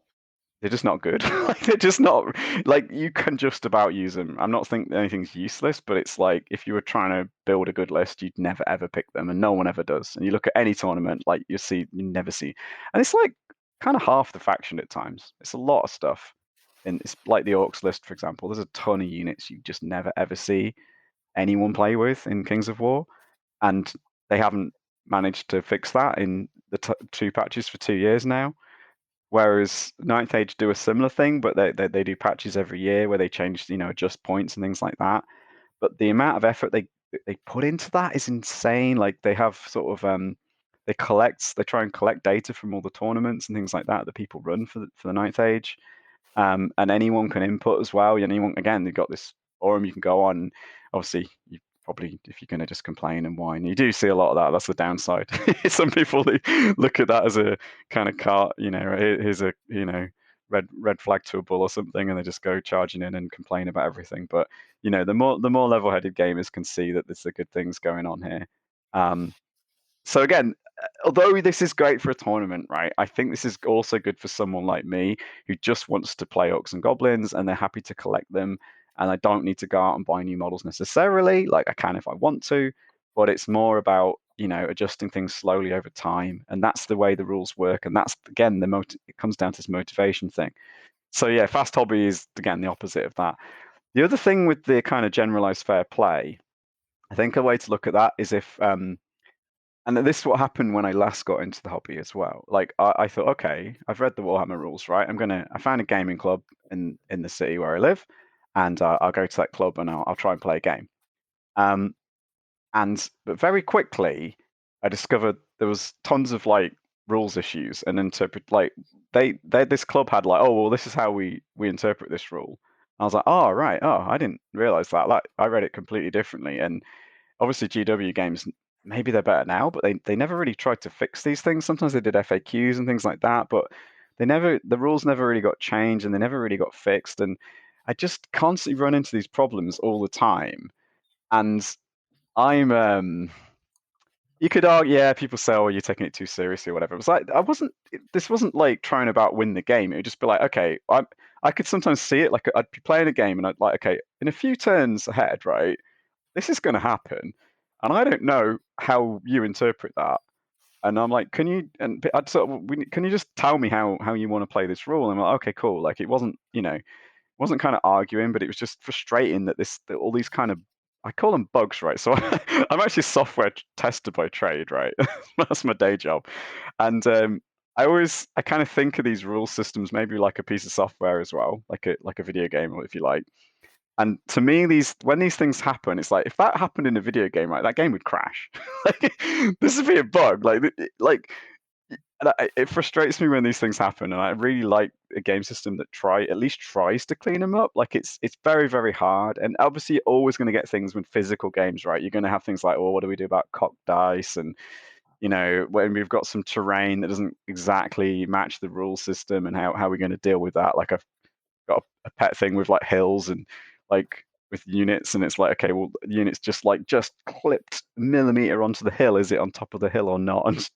they're just not good. Like they're just not, like you can just about use them. I'm not thinking anything's useless, but it's like if you were trying to build a good list, you'd never ever pick them, and no one ever does. And you look at any tournament, like you never see, and it's like kind of half the faction at times. It's a lot of stuff, and it's like the Orcs list, for example. There's a ton of units you just never ever see anyone play with in Kings of War, and they haven't managed to fix that in the two patches for 2 years now. Whereas Ninth Age do a similar thing, but they do patches every year where they change, adjust points and things like that. But the amount of effort they put into that is insane. Like they have sort of they try and collect data from all the tournaments and things like that people run for the Ninth Age. And anyone can input as well. Anyone, again, they've got this forum you can go on. Obviously, you probably, if you're going to just complain and whine, you do see a lot of that. That's the downside. Some people look at that as a kind of cart, here's a red flag to a bull or something, and they just go charging in and complain about everything. But the more level-headed gamers can see that there's the good things going on here. So again, although this is great for a tournament, right? I think this is also good for someone like me who just wants to play Orcs and Goblins, and they're happy to collect them, and I don't need to go out and buy new models necessarily. Like I can if I want to, but it's more about adjusting things slowly over time, and that's the way the rules work. And that's again it comes down to this motivation thing. So yeah, fast hobby is again the opposite of that. The other thing with the kind of generalized fair play, I think a way to look at that is if and this is what happened when I last got into the hobby as well. Like I thought, okay, I've read the Warhammer rules, right? I found a gaming club in the city where I live, and I'll go to that club and I'll try and play a game. But very quickly, I discovered there was tons of like rules issues and this club had like, oh well, this is how we interpret this rule. I was like, oh right, oh I didn't realize that. Like I read it completely differently, and obviously GW games, maybe they're better now, but they never really tried to fix these things. Sometimes they did FAQs and things like that, but the rules never really got changed, and they never really got fixed. And I just constantly run into these problems all the time. And I'm you could argue, yeah, people say, oh, you're taking it too seriously or whatever. It was like this wasn't like trying about win the game. It would just be like, okay, I could sometimes see it, like I'd be playing a game and I'd like, okay, in a few turns ahead, right, this is going to happen, and I don't know how you interpret that. And I'm like, can you? And I'd sort of, can you just tell me how you want to play this rule? And I'm like, okay, cool. Like it wasn't, wasn't kind of arguing, but it was just frustrating that all these kind of, I call them bugs, right? So I'm actually a software tester by trade, right? That's my day job, and I kind of think of these rule systems maybe like a piece of software as well, like a video game, or if you like. And to me, when these things happen, it's like if that happened in a video game, right, that game would crash. Like, this would be a bug. Like it frustrates me when these things happen, and I really like a game system that at least tries to clean them up. Like it's very very hard, and obviously you're always going to get things with physical games, right? You're going to have things like, well, what do we do about cocked dice, and when we've got some terrain that doesn't exactly match the rule system, and how are we going to deal with that? Like I've got a pet thing with like hills and like with units, and it's like, okay, well, the units just clipped a millimeter onto the hill. Is it on top of the hill or not? And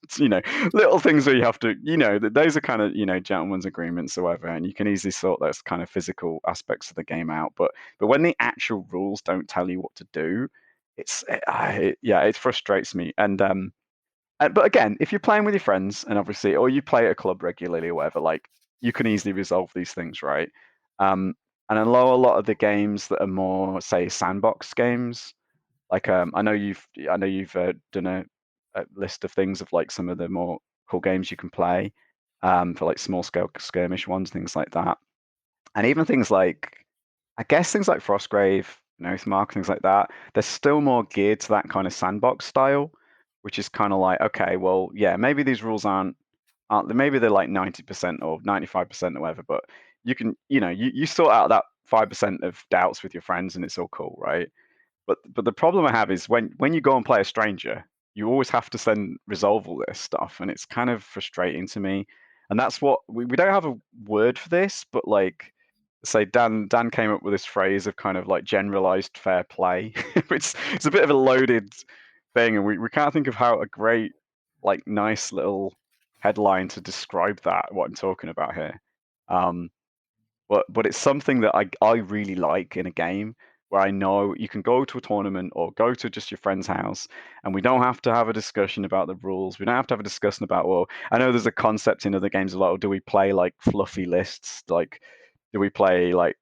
little things where you have to, those are kind of gentlemen's agreements or whatever, and you can easily sort those kind of physical aspects of the game out. But when the actual rules don't tell you what to do, it frustrates me. But again, if you're playing with your friends, and obviously, or you play at a club regularly or whatever, like you can easily resolve these things, right? And I know a lot of the games that are more, say, sandbox games. Like I know you've done a list of things of like some of the more cool games you can play, for like small scale skirmish ones, things like that, and even things like, I guess things like Frostgrave, Oathmark, things like that. They're still more geared to that kind of sandbox style, which is kind of like, okay, well, yeah, maybe these rules aren't maybe they're like 90% or 95% or whatever, but you can, you sort out that 5% of doubts with your friends and it's all cool, right? But the problem I have is when you go and play a stranger, you always have to then resolve all this stuff, and it's kind of frustrating to me. And that's what we don't have a word for this, but like say Dan came up with this phrase of kind of like generalized fair play, which it's a bit of a loaded thing, and we can't think of how a great like nice little headline to describe that, what I'm talking about here. Um, but it's something that I really like in a game where I know you can go to a tournament or go to just your friend's house, and we don't have to have a discussion about the rules. We don't have to have a discussion about, well, I know there's a concept in other games of like, oh, do we play like fluffy lists? Like, do we play like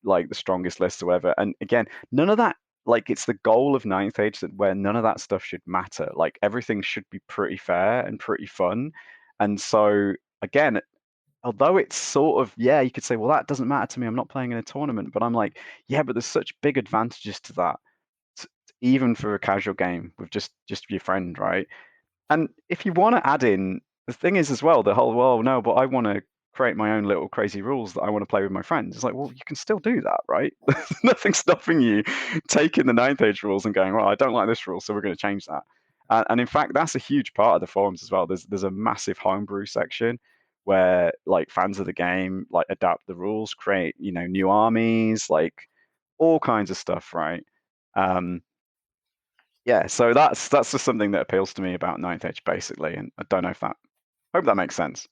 the strongest list or whatever? And again, none of that, like it's the goal of Ninth Age that where none of that stuff should matter. Like everything should be pretty fair and pretty fun. And so again, although it's sort of, yeah, you could say, well, that doesn't matter to me, I'm not playing in a tournament, but I'm like, yeah, but there's such big advantages to that, even for a casual game with just your friend, right? And if you want to add in, the thing is as well, the whole, well, no, but I want to create my own little crazy rules that I want to play with my friends. It's like, well, you can still do that, right? There's nothing stopping you taking the Ninth Age rules and going, well, I don't like this rule, so we're going to change that. And in fact, that's a huge part of the forums as well. There's a massive homebrew section where like fans of the game like adapt the rules, create new armies, like all kinds of stuff, right? Um, yeah, so that's just something that appeals to me about Ninth Edge basically, and I don't know if that hope that makes sense.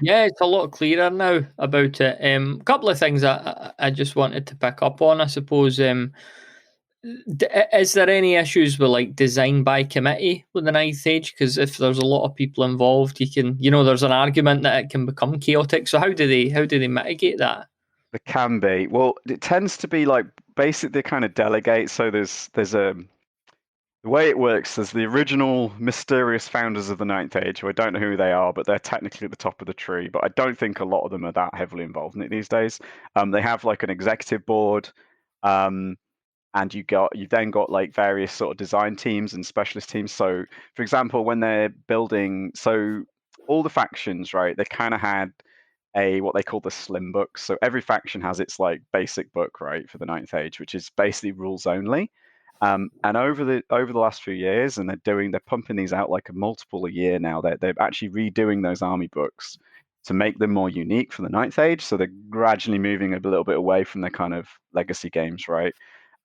Yeah, it's a lot clearer now about it. A couple of things I just wanted to pick up on, I suppose. Is there any issues with like design by committee with the Ninth Age? Because if there's a lot of people involved, you can, there's an argument that it can become chaotic. So how do they mitigate that? There can be. Well, it tends to be like basically they kind of delegate. So there's a the way it works. There's the original mysterious founders of the Ninth Age, who I don't know who they are, but they're technically at the top of the tree. But I don't think a lot of them are that heavily involved in it these days. They have like an executive board. And you've then got like various sort of design teams and specialist teams. So for example, when they're building, so all the factions, right, they kind of had what they call the slim book. So every faction has its like basic book, right, for the Ninth Age, which is basically rules only. And over the last few years, and they're pumping these out like a multiple a year now. They're actually redoing those army books to make them more unique for the Ninth Age. So they're gradually moving a little bit away from their kind of legacy games, right?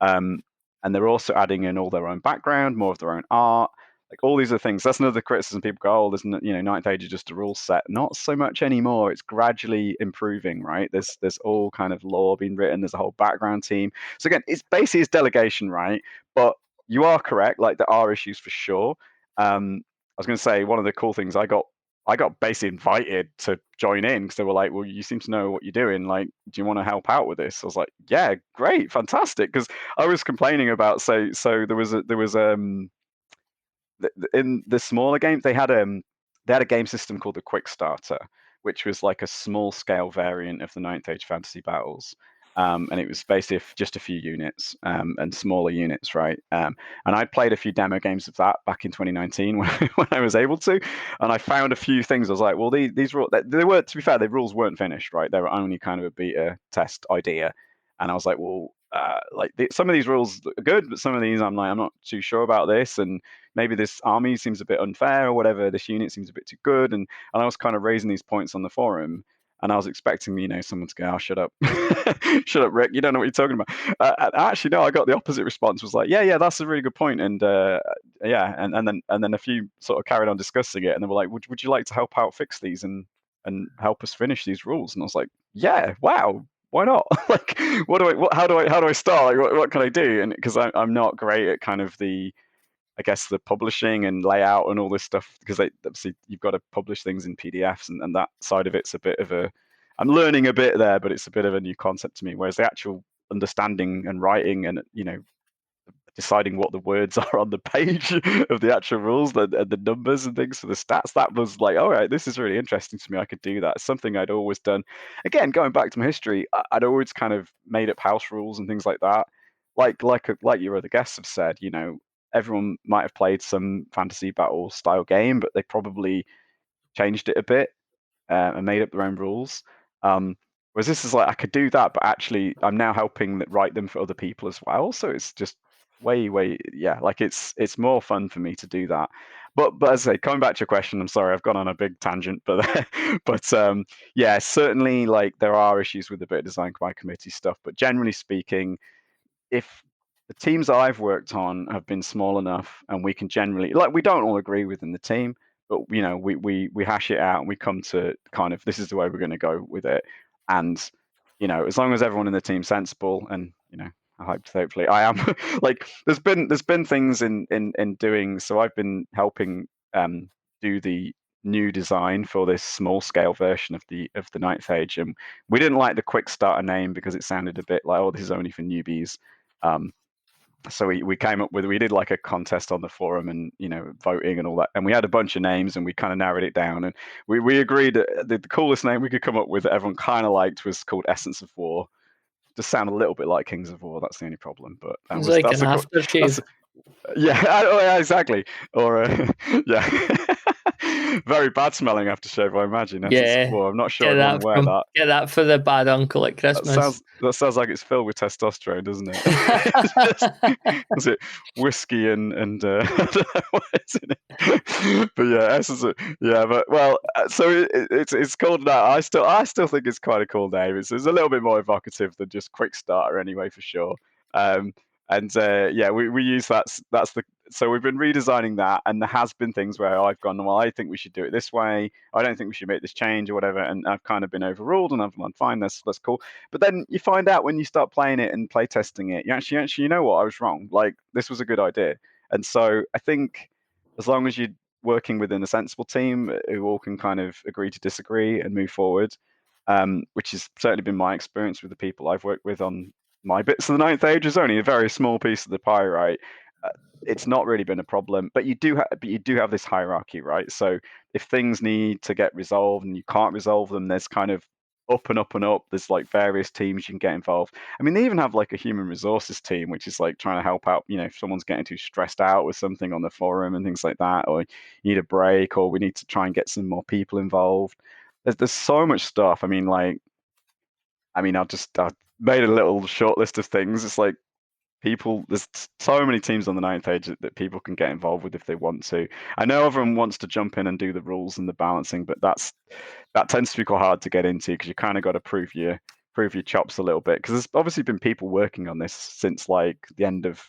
Um, and they're also adding in all their own background, more of their own art, like all these are things. That's another criticism. People go, "Oh, there's Ninth Age is just a rule set." Not so much anymore. It's gradually improving, right? There's all kind of lore being written. There's a whole background team. So again, it's basically delegation, right? But you are correct. Like there are issues for sure. was going to say one of the cool things I got basically invited to join in because they were like, well, you seem to know what you're doing. Like, do you want to help out with this? I was like, yeah, great, fantastic. Because I was complaining about, so there was in the smaller games they had a game system called the Quick Starter, which was like a small scale variant of the Ninth Age Fantasy Battles. And it was basically just a few units and smaller units, right? And I played a few demo games of that back in 2019 when I was able to, and I found a few things. I was like, well, these rules, they were, to be fair, the rules weren't finished, right? They were only kind of a beta test idea, and I was like, well, some of these rules are good, but some of these I'm not too sure about this, and maybe this army seems a bit unfair or whatever. This unit seems a bit too good, and I was kind of raising these points on the forum. And I was expecting, someone to go, "Oh, shut up, shut up, Rik! You don't know what you're talking about." Actually, no, I got the opposite response. Was like, "Yeah, that's a really good point," and yeah, and then a few sort of carried on discussing it, and they were like, "Would you like to help out fix these and help us finish these rules?" And I was like, "Yeah, wow, why not?" Like, how do I start? Like, what can I do? And because I'm not great at kind of I guess the publishing and layout and all this stuff, because obviously you've got to publish things in PDFs, and that side of it's a bit of I'm learning a bit there, but it's a bit of a new concept to me. Whereas the actual understanding and writing and deciding what the words are on the page of the actual rules, the numbers and things for the stats, that was like, all right, this is really interesting to me. I could do that. It's something I'd always done. Again, going back to my history, I'd always kind of made up house rules and things like that. Like your other guests have said, everyone might have played some fantasy battle style game, but they probably changed it a bit and made up their own rules. Whereas this is like, I could do that, but actually I'm now helping write them for other people as well. So it's just way, yeah, like it's more fun for me to do that. But as I say, coming back to your question, I'm sorry, I've gone on a big tangent, but yeah, certainly like there are issues with the bit of design by committee stuff, but generally speaking, if the teams I've worked on have been small enough and we can generally, like, we don't all agree within the team, but we hash it out and we come to kind of, this is the way we're going to go with it. And as long as everyone in the team's sensible, and hopefully I am, like there's been things in doing, so I've been helping do the new design for this small scale version of the Ninth Age, and we didn't like the Quick Starter name because it sounded a bit like, oh, this is only for newbies. So we came up with, we did like a contest on the forum and voting and all that, and we had a bunch of names and we kind of narrowed it down, and we agreed that the coolest name we could come up with that everyone kind of liked was called Essence of War. Just sound a little bit like Kings of War. That's the only problem, but it's like an aftershave. Yeah, yeah, exactly. Or yeah, very bad smelling aftershave, I imagine. Yeah, Well, I'm not sure I'd want to wear that. Get that for the bad uncle at Christmas. That sounds like it's filled with testosterone, doesn't it? Is it whiskey and what is it? But yeah, yeah. But well, so it's called that. I still think it's quite a cool name. It's a little bit more evocative than just Quick Starter, anyway, for sure. And yeah, we use so we've been redesigning that, and there has been things where I've gone, well, I think we should do it this way. I don't think we should make this change or whatever, and I've kind of been overruled, and I'm fine. That's cool. But then you find out when you start playing it and play testing it, you actually you know what, I was wrong. Like, this was a good idea. And so I think as long as you're working within a sensible team who all can kind of agree to disagree and move forward, which has certainly been my experience with the people I've worked with on my bits of the Ninth Age, is only a very small piece of the pie, right? It's not really been a problem, but you do have this hierarchy, right? So if things need to get resolved and you can't resolve them, there's kind of up and up and up. There's like various teams you can get involved. I mean, they even have like a human resources team, which is like trying to help out, if someone's getting too stressed out with something on the forum and things like that, or you need a break, or we need to try and get some more people involved. There's so much stuff. I made a little short list of things. It's like there's so many teams on the Ninth Age that people can get involved with if they want to. I know everyone wants to jump in and do the rules and the balancing, but that tends to be quite hard to get into because you kind of got to prove your chops a little bit, because there's obviously been people working on this since like the end of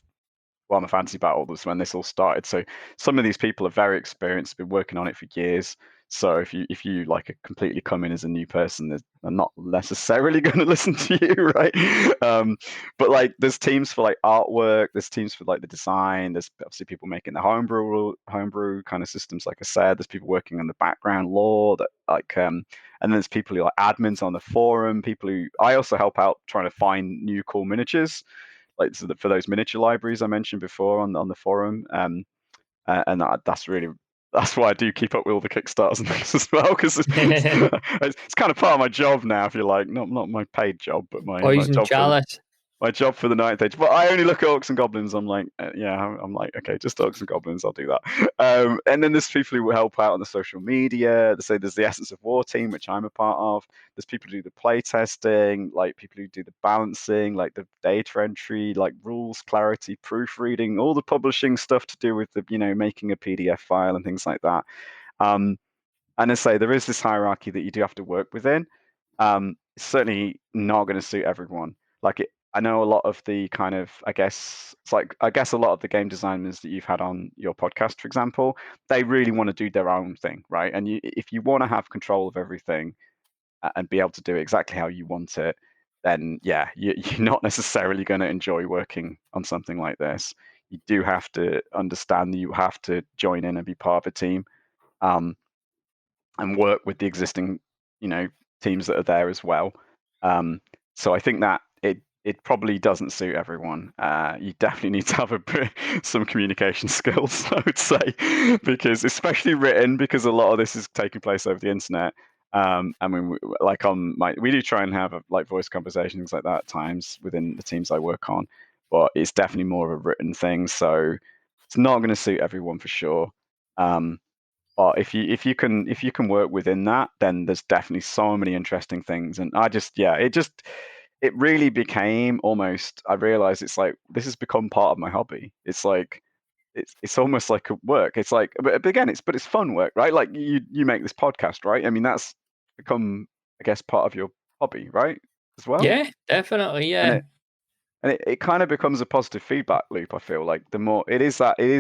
Warhammer Fantasy Battle was when this all started. So some of these people are very experienced, been working on it for years. So if you like completely come in as a new person, they're not necessarily going to listen to you, right? But like there's teams for like artwork, there's teams for like the design, there's obviously people making the homebrew kind of systems, like I said, there's people working on the background lore that like and then there's people who are like admins on the forum, people who I also help out trying to find new cool miniatures, like so for those miniature libraries I mentioned before on the forum. And that's why I do keep up with all the Kickstarters and things as well, because it's kind of part of my job now, if you like, not my paid job, but my Poison job for chalice. my job for the ninth age. But I only look at orcs and goblins. I'm like, I'm like, okay, just orcs and goblins. I'll do that. And then there's people who will help out on the social media. So there's the Essence of War team, which I'm a part of. There's people who do the play testing, like people who do the balancing, like the data entry, like rules, clarity, proofreading, all the publishing stuff to do with the, making a PDF file and things like that. And I say there is this hierarchy that you do have to work within. It's certainly not going to suit everyone. I know a lot of the kind of, I guess a lot of the game designers that you've had on your podcast, for example, they really want to do their own thing, right? And if you want to have control of everything and be able to do it exactly how you want it, then yeah, you're not necessarily going to enjoy working on something like this. You do have to understand that you have to join in and be part of a team, and work with the existing, teams that are there as well. So I think that it probably doesn't suit everyone. You definitely need to have some communication skills, I would say, because especially written, because a lot of this is taking place over the internet. I mean, we do try and have like voice conversations like that at times within the teams I work on, but it's definitely more of a written thing. So it's not going to suit everyone for sure. But if you can work within that, then there's definitely so many interesting things. And it really became almost, I realized it's like this has become part of my hobby. It's like it's almost like a work. It's like, but again, it's fun work, right? Like you make this podcast, right? I mean, that's become, I guess, part of your hobby, right? As well. Yeah, definitely. Yeah. And it kind of becomes a positive feedback loop. I feel like the more it is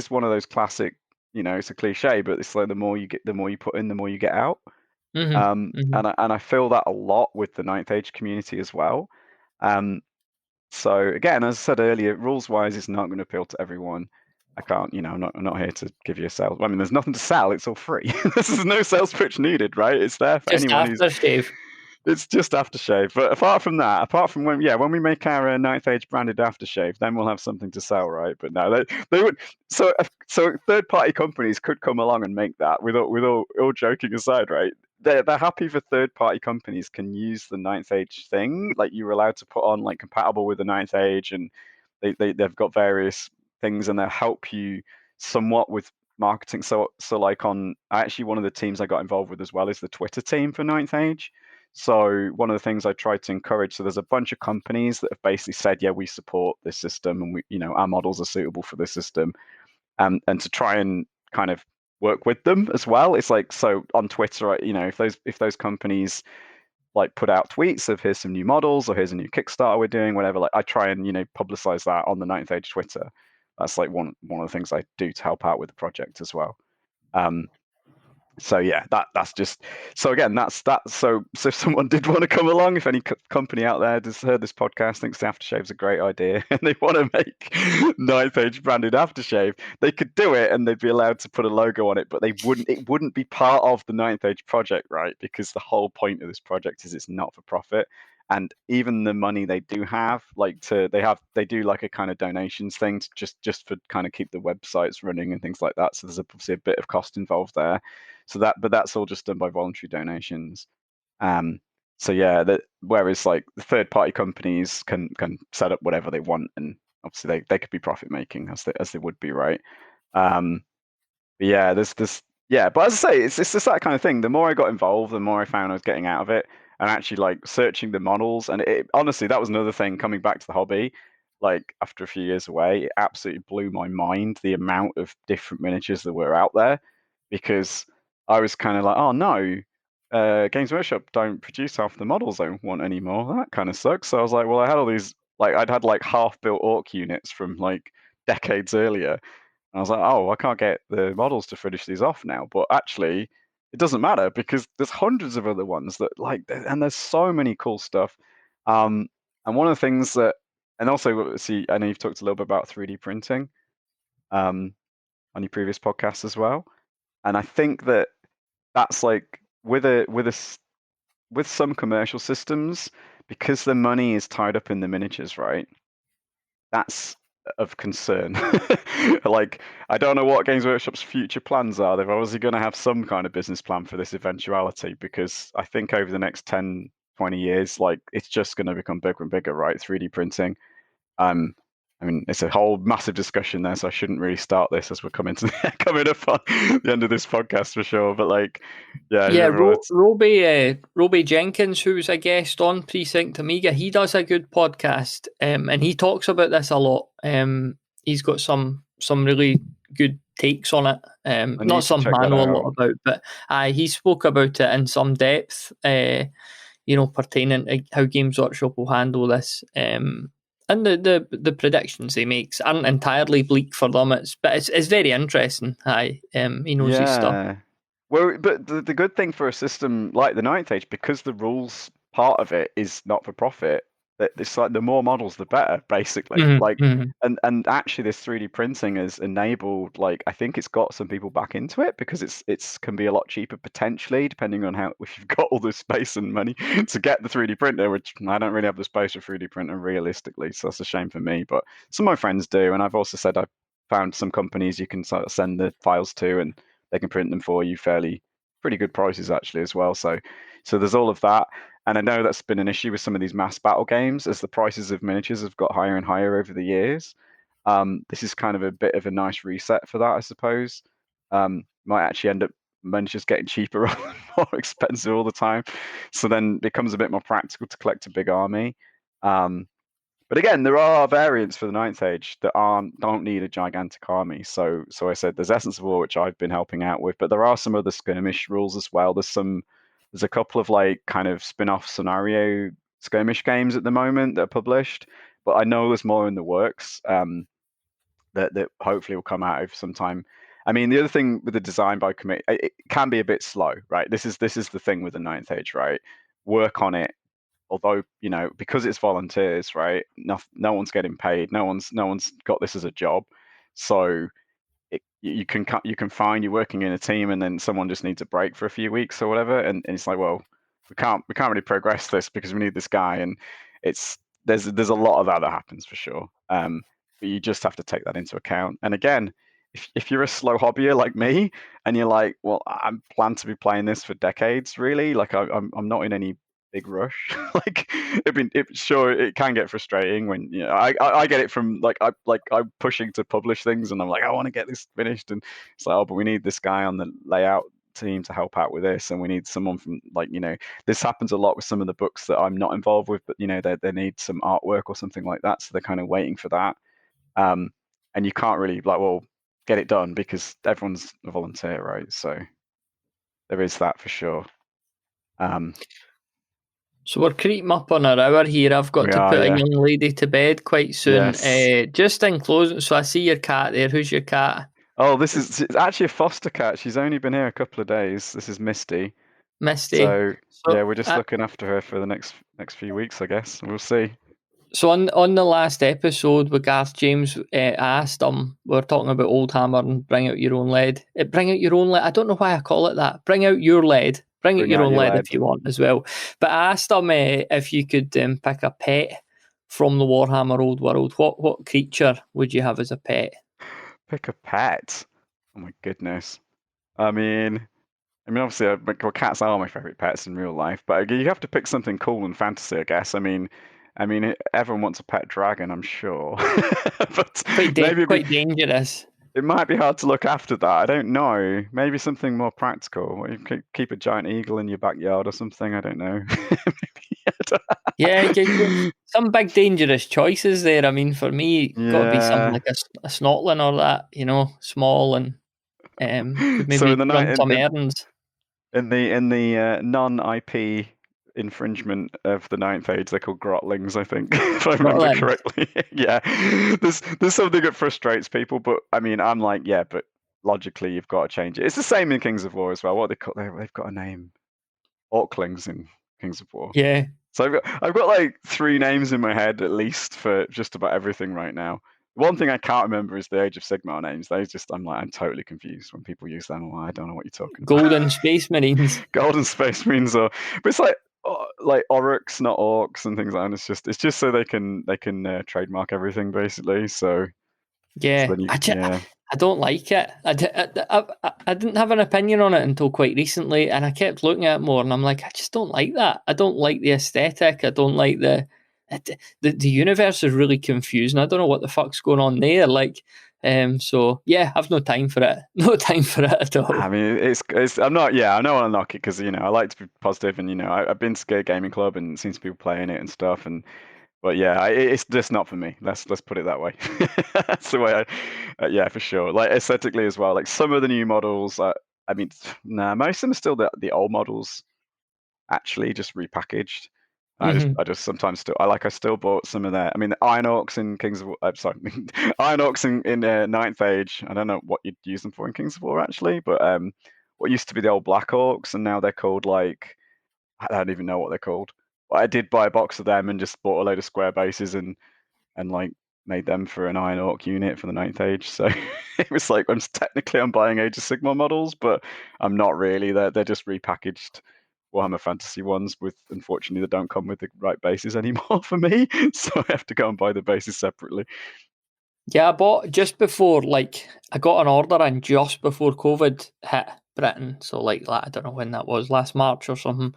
one of those classic, it's a cliche, but it's like the more you put in, the more you get out. And I feel that a lot with the ninth age community as well. So again, as I said earlier, rules wise, it's not going to appeal to everyone. I can't, I'm not here to give you a sales. I mean, there's nothing to sell. It's all free. There's no sales pitch needed, right? It's there for Just anyone who's. aftershave. It's just aftershave. But apart from when we make our ninth age branded aftershave, then we'll have something to sell, right? But no, they would. So third party companies could come along and make that. With all joking aside, right? They're happy for third party companies can use the ninth age thing. Like you're allowed to put on like compatible with the ninth age, and they've got various things, and they'll help you somewhat with marketing. So like actually one of the teams I got involved with as well is the Twitter team for ninth age. So one of the things I try to encourage, so there's a bunch of companies that have basically said, yeah, we support this system, and our models are suitable for this system, and to try and kind of work with them as well. It's like, so on Twitter, if those companies like put out tweets of here's some new models or here's a new Kickstarter we're doing, whatever, like I try and publicize that on the ninth age Twitter. That's like one of the things I do to help out with the project as well. So yeah, that's just, so again, that's that. So if someone did want to come along, if any company out there has heard this podcast, thinks the aftershave's a great idea, and they want to make ninth age branded aftershave, they could do it, and they'd be allowed to put a logo on it, but it wouldn't be part of the ninth age project, right? Because the whole point of this project is it's not for profit. And even the money they do have, they do like a kind of donations thing to just for kind of keep the websites running and things like that. So there's obviously a bit of cost involved there. But that's all just done by voluntary donations. So yeah, whereas like the third party companies can set up whatever they want, and obviously they could be profit making as they would be, right? But yeah, there's this. Yeah, but as I say, it's just that kind of thing. The more I got involved, the more I found I was getting out of it, and actually like searching the models. And honestly, that was another thing coming back to the hobby. Like after a few years away, it absolutely blew my mind the amount of different miniatures that were out there, because I was kind of like, oh no, Games Workshop don't produce half the models I want anymore. That kind of sucks. So I was like, well, I had all these, like I'd had like half built orc units from like decades earlier. I was like, oh, I can't get the models to finish these off now. But actually, it doesn't matter because there's hundreds of other ones that like, and there's so many cool stuff. And one of the things that, and also see, I know you've talked a little bit about 3D printing on your previous podcast as well, and I think that that's like with some commercial systems, because the money is tied up in the miniatures, right? That's of concern. Like, I don't know what Games Workshop's future plans are. They're obviously going to have some kind of business plan for this eventuality, because I think over the next 10, 20 years, like, it's just going to become bigger and bigger, right? 3D printing. I mean, it's a whole massive discussion there, so I shouldn't really start this as we're coming up on the end of this podcast for sure. But like, yeah, Roby Jenkins, who was a guest on Precinct Amiga, he does a good podcast, and he talks about this a lot. He's got some really good takes on it. Not something I know a lot about, but he spoke about it in some depth. Pertaining to how Games Workshop will handle this. And the predictions he makes aren't entirely bleak for them. It's very interesting. He knows his stuff. Well, but the good thing for a system like the Ninth Age, because the rules part of it is not for profit, that it's like the more models the better, basically. And actually this 3D printing has enabled, like, I think it's got some people back into it because it's can be a lot cheaper potentially, depending on if you've got all the space and money to get the 3D printer, which I don't really have the space for 3D printer realistically, so that's a shame for me. But some of my friends do, and I've also said I've found some companies you can sort of send the files to and they can print them for you pretty good prices actually as well. So there's all of that. And I know that's been an issue with some of these mass battle games as the prices of miniatures have got higher and higher over the years. This is kind of a bit of a nice reset for that, I suppose. Might actually end up miniatures getting cheaper rather than more expensive all the time. So then it becomes a bit more practical to collect a big army. But again, there are variants for the Ninth Age that don't need a gigantic army. So I said there's Essence of War, which I've been helping out with, but there are some other skirmish rules as well. There's a couple of like kind of spin-off scenario skirmish games at the moment that are published, but I know there's more in the works that hopefully will come out over some time. I mean, the other thing with the design by committee, it can be a bit slow, right? This is the thing with the Ninth Age, right? Work on it. Although, because it's volunteers, right? No one's getting paid. No one's got this as a job. So you can find you're working in a team, and then someone just needs a break for a few weeks or whatever, and it's like, well, we can't really progress this because we need this guy, and there's a lot of that happens for sure. But you just have to take that into account. And again, if you're a slow hobbyer like me, and you're like, well, I plan to be playing this for decades, really, like I'm not in any big rush. Like, sure, it can get frustrating when I get it from I'm pushing to publish things, and I'm like, I want to get this finished, and it's like, oh, but we need this guy on the layout team to help out with this, and we need someone from this happens a lot with some of the books that I'm not involved with, but they need some artwork or something like that, so they're kind of waiting for that. And you can't really get it done because everyone's a volunteer, right? So there is that for sure. So we're creeping up on our hour here. I've got to put a young lady to bed quite soon. Yes. Just in closing, so I see your cat there. Who's your cat? Oh, it's actually a foster cat. She's only been here a couple of days. This is Misty. So yeah, we're just looking after her for the next few weeks, I guess. We'll see. So on the last episode with Garth James, asked him, we were talking about Oldhammer and bring out your own lead. Bring out your own lead. I don't know why I call it that. Bring out your lead. Bring out your own lead if you want as well. But I asked him if you could pick a pet from the Warhammer Old World. What creature would you have as a pet? Pick a pet? Oh my goodness. I mean, obviously, cats are my favorite pets in real life, but you have to pick something cool in fantasy, I guess. I mean, everyone wants a pet dragon, I'm sure. But quite dangerous. It might be hard to look after that. I don't know. Maybe something more practical. You could keep a giant eagle in your backyard or something. I don't know. Yeah, some big dangerous choices there. I mean, for me, got to be something like a snotling or that. Small and could maybe run some errands. In the non-IP infringement of the Ninth Age, they're called grotlings, I think, if I remember correctly. Yeah, there's something that frustrates people, but I mean, I'm like, yeah, but logically you've got to change it. It's the same in Kings of War as well. What they call they've got a name. Orklings in Kings of War. Yeah. So I've got like 3 names in my head at least for just about everything right now. One thing I can't remember is the Age of Sigmar names. I'm totally confused when people use them. I don't know what you're talking about. Golden Space Marines. Golden Space Marines, but it's like Oryx, not orcs, and things like that. It's just so they can trademark everything basically. So Yeah, I don't like it. I didn't have an opinion on it until quite recently, and I kept looking at it more, and I'm like, I just don't like that. I don't like the aesthetic. I don't like the universe is really confusing. I don't know what the fuck's going on there. Like, so yeah, I've no time for it. No time for it at all. I mean, it's I'm not. Yeah, I don't want to knock it because I like to be positive, and I've been to Skate Gaming Club and seen some people playing it and stuff, but yeah, it's just not for me. Let's put it that way. That's the way yeah, for sure. Like aesthetically as well. Like some of the new models, I mean, nah, most of them are still the old models, actually just repackaged. I just sometimes I still bought some of their. I mean, the Iron Orcs in Kings of War. Sorry, Iron Orcs in Ninth Age. I don't know what you'd use them for in Kings of War actually, but what used to be the old Black Orcs, and now they're called like I don't even know what they're called. But I did buy a box of them and just bought a load of square bases and like made them for an Iron Orc unit for the Ninth Age. So it was like I'm buying Age of Sigmar models, but I'm not really. They're just repackaged Warhammer Fantasy ones with, unfortunately, they don't come with the right bases anymore for me. So I have to go and buy the bases separately. Yeah, I bought just before, like, I got an order in just before COVID hit Britain. So, like, I don't know when that was, last March or something.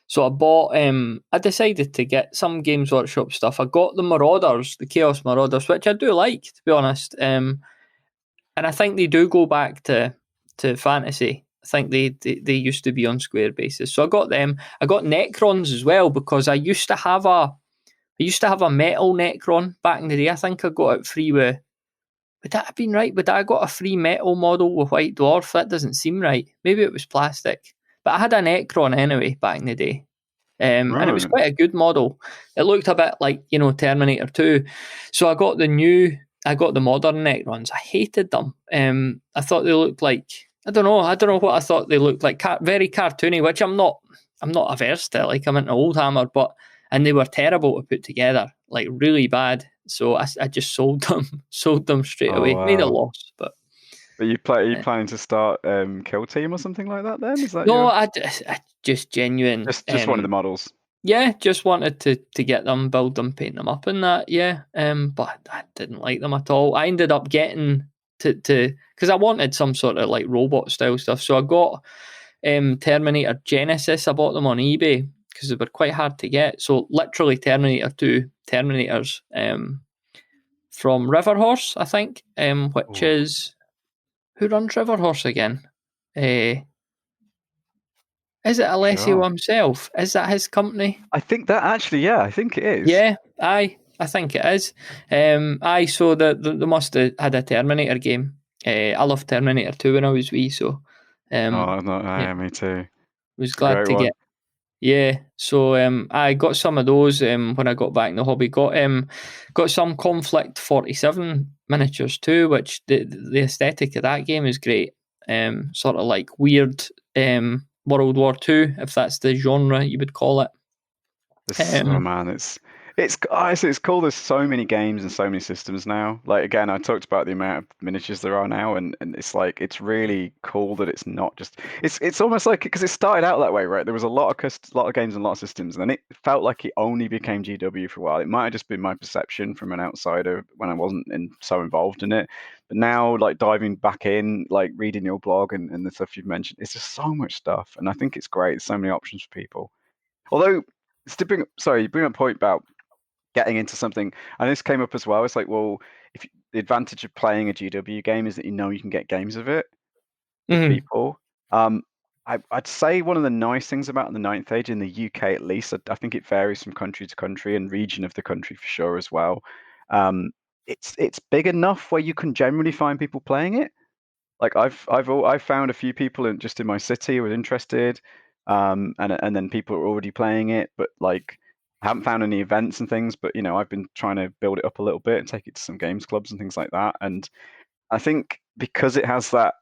So I bought, I decided to get some Games Workshop stuff. I got the Marauders, the Chaos Marauders, which I do like, to be honest. And I think they do go back to fantasy. I think they used to be on square bases. So I got them. I got Necrons as well because I used to have a metal Necron back in the day. I think I got it free with. Would that have been right? Would I got a free metal model with White Dwarf? That doesn't seem right. Maybe it was plastic. But I had a Necron anyway back in the day. And it was quite a good model. It looked a bit like, Terminator 2. So I got the modern Necrons. I hated them. I thought they looked like, I don't know what I thought they looked like. Very cartoony, which I'm not averse to. Like, I'm into Oldhammer, and they were terrible to put together, like really bad. So I just sold them straight away. Wow. Made a loss, but. But are you planning to start Kill Team or something like that then? Is that no? I just genuine. Just one of the models. Yeah, just wanted to get them, build them, paint them up and that. Yeah, but I didn't like them at all. I ended up getting to because I wanted some sort of like robot style stuff. So I got Terminator Genesis. I bought them on eBay because they were quite hard to get. So literally Terminator 2 Terminators from Riverhorse, I think, which is. Who runs Riverhorse again? Is it Alessio himself? Is that his company? I think that actually, yeah, I think it is. Yeah, I think it is. So they must have had a Terminator game. I loved Terminator 2 when I was wee, so. Me too. Was glad to get. Yeah, so I got some of those when I got back in the hobby. Got some Conflict 47 miniatures too, which the aesthetic of that game is great. Sort of like weird World War II, if that's the genre you would call it. It's cool. There's so many games and so many systems now. Like again, I talked about the amount of miniatures there are now, and it's like it's really cool that it's not just it's almost like because it started out that way, right? There was a lot of games and a lot of systems, and then it felt like it only became GW for a while. It might have just been my perception from an outsider when I wasn't so involved in it. But now, like diving back in, like reading your blog and the stuff you've mentioned, it's just so much stuff, and I think it's great. There's so many options for people. Although, you bring up a point about getting into something, and this came up as well. It's like, well, the advantage of playing a GW game is that you can get games of it with people. I'd say one of the nice things about the Ninth Age in the UK, at least, I think it varies from country to country and region of the country for sure as well. It's big enough where you can generally find people playing it. Like I've found a few people in my city who are interested, and then people are already playing it, but like. I haven't found any events and things, but I've been trying to build it up a little bit and take it to some games clubs and things like that. And I think because it has that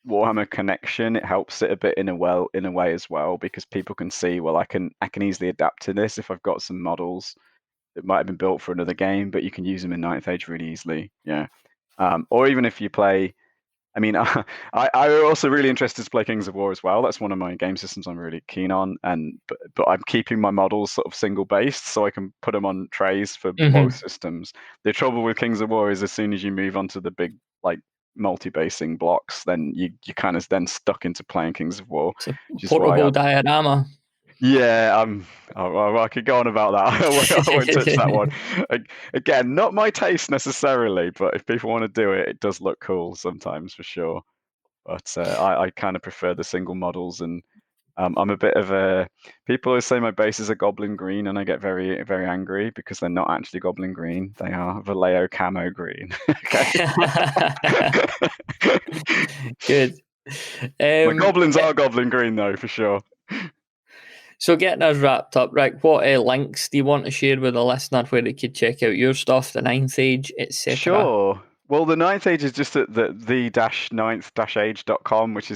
Warhammer connection, it helps it a bit in a way as well, because people can see, well, I can easily adapt to this if I've got some models that might have been built for another game, but you can use them in Ninth Age really easily. Yeah. Or even if you play, I mean, I'm also really interested to play Kings of War as well. That's one of my game systems I'm really keen on, but I'm keeping my models sort of single based, so I can put them on trays for both systems. The trouble with Kings of War is as soon as you move onto the big like multi-basing blocks, then you kind of then stuck into playing Kings of War. It's a portable diorama. Yeah, I could go on about that. I won't touch that one. Again, not my taste necessarily, but if people want to do it, it does look cool sometimes for sure. But I kind of prefer the single models, and I'm a bit of a. People always say my bases are goblin green, and I get very, very angry because they're not actually goblin green. They are Vallejo camo green. Good. My goblins are goblin green though, for sure. So getting us wrapped up, Rick, what links do you want to share with the listener where they could check out your stuff, the Ninth Age, etc.? Sure. Well, the Ninth Age is just at the-ninth-age.com, which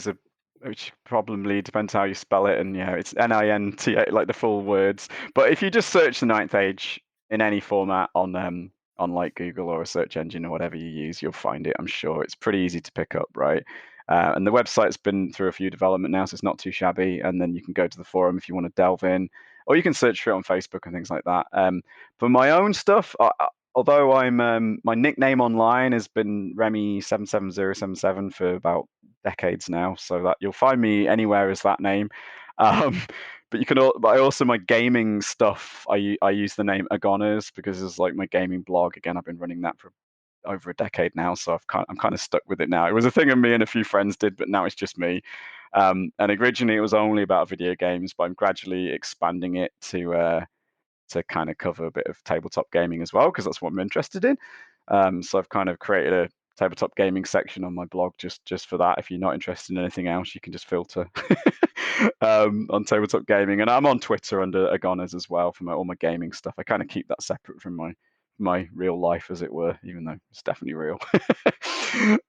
probably depends how you spell it, and it's NINTA, like the full words. But if you just search the Ninth Age in any format on like Google or a search engine or whatever you use, you'll find it. I'm sure it's pretty easy to pick up, right? And the website's been through a few development now, so it's not too shabby. And then you can go to the forum if you want to delve in, or you can search for it on Facebook and things like that. For my own stuff, although I'm my nickname online has been Remy77077 for about decades now, so that you'll find me anywhere as that name. But I also, my gaming stuff, I use the name Agoners because it's like my gaming blog. Again, I've been running that for over a decade now, so I'm kind of stuck with it now. It was a thing that me and a few friends did, but now it's just me. And originally it was only about video games, but I'm gradually expanding it to kind of cover a bit of tabletop gaming as well, because that's what I'm interested in. So I've kind of created a tabletop gaming section on my blog just for that. If you're not interested in anything else, you can just filter on tabletop gaming. And I'm on Twitter under Agoners as well for all my gaming stuff. I kind of keep that separate from my real life, as it were, even though it's definitely real.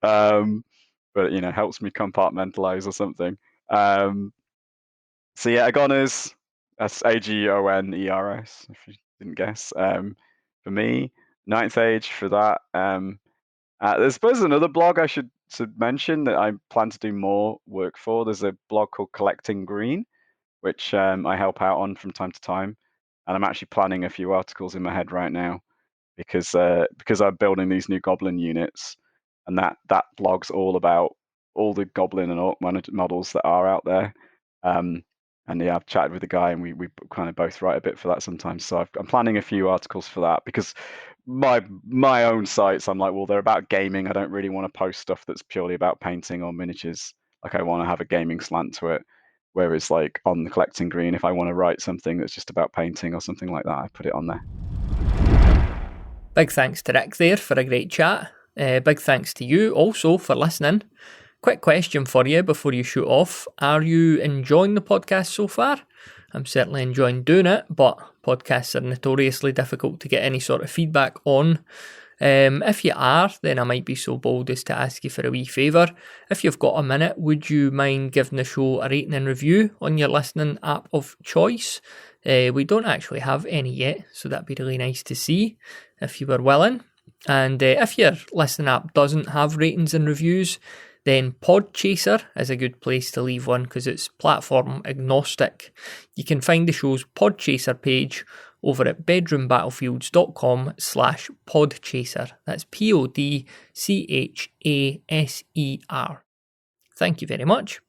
But helps me compartmentalize or something. So yeah, Agoners, that's Agoners, if you didn't guess. For me, Ninth Age for that. I suppose another blog I should mention that I plan to do more work for. There's a blog called Collecting Green, which I help out on from time to time, and I'm actually planning a few articles in my head right now because I'm building these new Goblin units, and that blog's all about all the Goblin and Orc models that are out there. And yeah, I've chatted with the guy, and we kind of both write a bit for that sometimes. So I'm planning a few articles for that, because my own sites, I'm like, well, they're about gaming. I don't really want to post stuff that's purely about painting or miniatures. Like, I want to have a gaming slant to it. Whereas like on the Collecting Green, if I want to write something that's just about painting or something like that, I put it on there. Big thanks to Rik there for a great chat. Big thanks to you also for listening. Quick question for you before you shoot off. Are you enjoying the podcast so far? I'm certainly enjoying doing it, but podcasts are notoriously difficult to get any sort of feedback on. If you are, then I might be so bold as to ask you for a wee favour. If you've got a minute, would you mind giving the show a rating and review on your listening app of choice? We don't actually have any yet, so that'd be really nice to see if you were willing. And if your listening app doesn't have ratings and reviews, then Podchaser is a good place to leave one because it's platform agnostic. You can find the show's Podchaser page over at bedroombattlefields.com/podchaser. That's PODCHASER. Thank you very much.